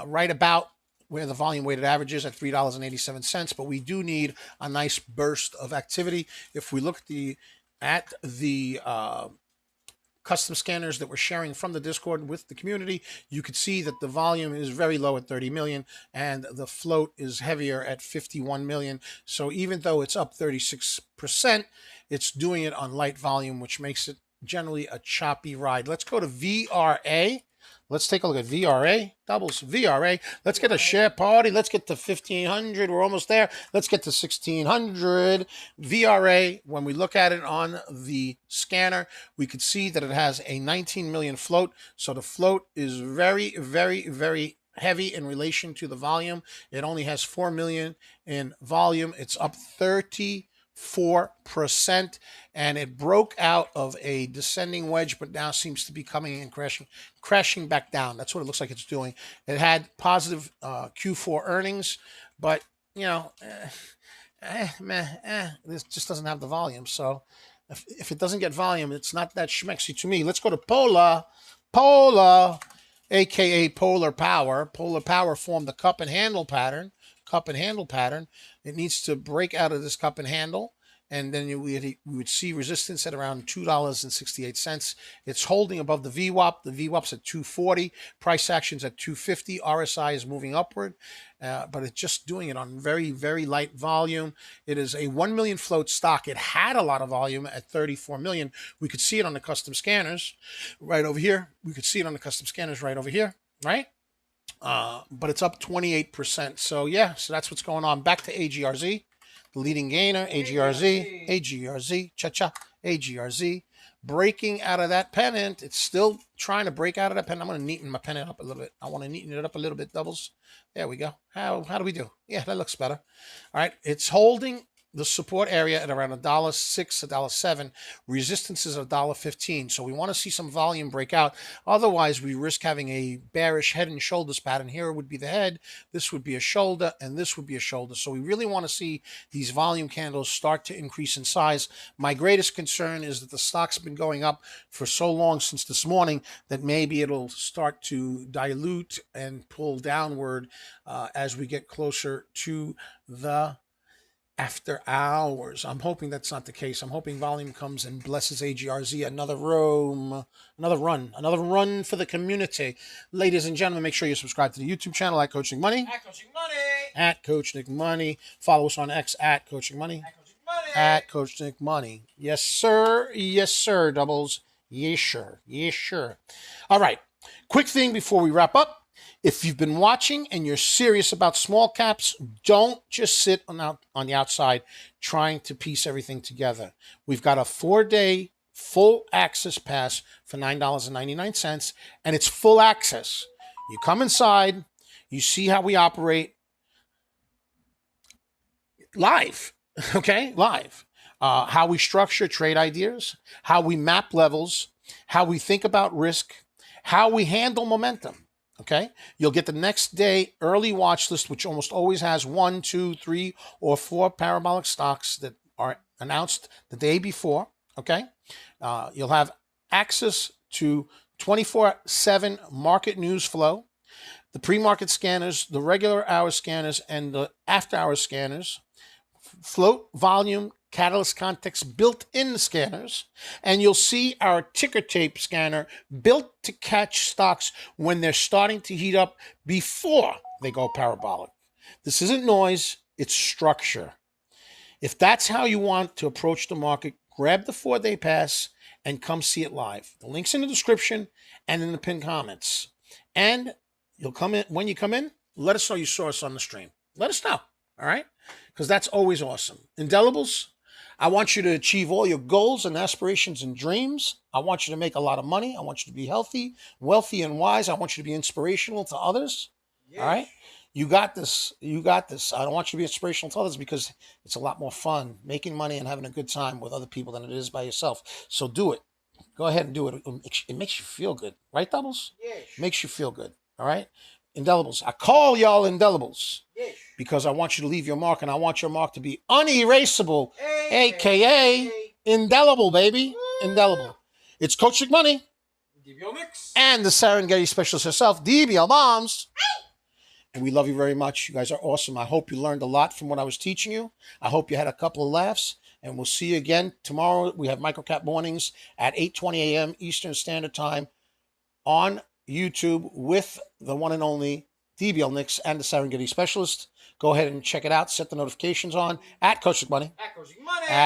right about where the volume weighted average is at $3.87. But we do need a nice burst of activity. If we look at the custom scanners that we're sharing from the Discord with the community, you could see that the volume is very low at 30 million and the float is heavier at 51 million. So even though it's up 36%, it's doing it on light volume, which makes it generally a choppy ride. Let's go to VRA. Let's take a look at VRA, doubles, VRA. Let's get a share party. Let's get to 1,500. We're almost there. Let's get to 1,600. VRA, when we look at it on the scanner, we could see that it has a 19 million float. So the float is very, very, very heavy in relation to the volume. It only has 4 million in volume. It's up 34%, and it broke out of a descending wedge, but now seems to be coming and crashing back down. That's what it looks like it's doing. It had positive Q4 earnings, but this just doesn't have the volume. So if it doesn't get volume, it's not that schmexy to me. Let's go to Polar, aka Polar Power. Polar Power formed the cup and handle pattern. It needs to break out of this cup and handle, and then we would see resistance at around $2.68. It's holding above the VWAP. The VWAP's at 240. Price action's at 250. RSI is moving upward, but it's just doing it on very, very light volume. It is a 1 million float stock. It had a lot of volume at 34 million. We could see it on the custom scanners right over here. Right? But it's up 28%. So yeah, so that's what's going on. Back to AGRZ, the leading gainer. AGRZ, AGRZ, breaking out of that pennant. It's still trying to break out of that pennant. I'm going to neaten my pennant up a little bit. I want to neaten it up a little bit, doubles. There we go. How do we do? Yeah, that looks better. All right, it's holding the support area at around $1.06, $1.07. Resistance is $1.15. So we want to see some volume break out. Otherwise, we risk having a bearish head and shoulders pattern. Here would be the head, this would be a shoulder, and this would be a shoulder. So we really want to see these volume candles start to increase in size. My greatest concern is that the stock's been going up for so long since this morning that maybe it'll start to dilute and pull downward as we get closer to the after hours. I'm hoping that's not the case. I'm hoping volume comes and blesses AGRZ. Another run for the community. Ladies and gentlemen, make sure you subscribe to the YouTube channel at Coach Nick Money. At Coach Nick Money. Follow us on X at Coaching Money. At Coach Nick Money. Yes, sir. Yes, sir, doubles. Yes, sure. Yes, sure. All right. Quick thing before we wrap up. If you've been watching and you're serious about small caps, don't just sit on the outside trying to piece everything together. We've got a 4-day full access pass for $9.99, and it's full access. You come inside, you see how we operate live, okay? Live. How we structure trade ideas, how we map levels, how we think about risk, how we handle momentum. Okay, you'll get the next day early watch list, which almost always has 1, 2, 3, or 4 parabolic stocks that are announced the day before. Okay, you'll have access to 24/7 market news flow, the pre-market scanners, the regular hour scanners, and the after-hour scanners, float, volume, catalyst context built in the scanners, and you'll see our ticker tape scanner built to catch stocks when they're starting to heat up before they go parabolic. This isn't noise, it's structure. If that's how you want to approach the market, grab the 4-day pass and come see it live. The link's in the description and in the pinned comments. And you'll come in. When you come in, let us know you saw us on the stream. Let us know, all right? Because that's always awesome. Indelibles, I want you to achieve all your goals and aspirations and dreams. I want you to make a lot of money. I want you to be healthy, wealthy, and wise. I want you to be inspirational to others. Yes. All right? You got this. You got this. I don't want you to be inspirational to others because it's a lot more fun making money and having a good time with other people than it is by yourself. So do it. Go ahead and do it. It makes you feel good. Right, Doubles? Yes. Makes you feel good. All right? Indelibles. I call y'all indelibles. Yes. Because I want you to leave your mark, and I want your mark to be unerasable, a.k.a. indelible, baby. Indelible. It's Coach Nick Money. DBL Mix. And the Serengeti specialist herself, DBL Moms. And we love you very much. You guys are awesome. I hope you learned a lot from what I was teaching you. I hope you had a couple of laughs. And we'll see you again tomorrow. We have Microcap Mornings at 8:20 a.m. Eastern Standard Time on YouTube with the one and only DBL Nix and the Serengeti Specialist. Go ahead and check it out. Set the notifications on at Coach Nick Money. At Coach Nick Money.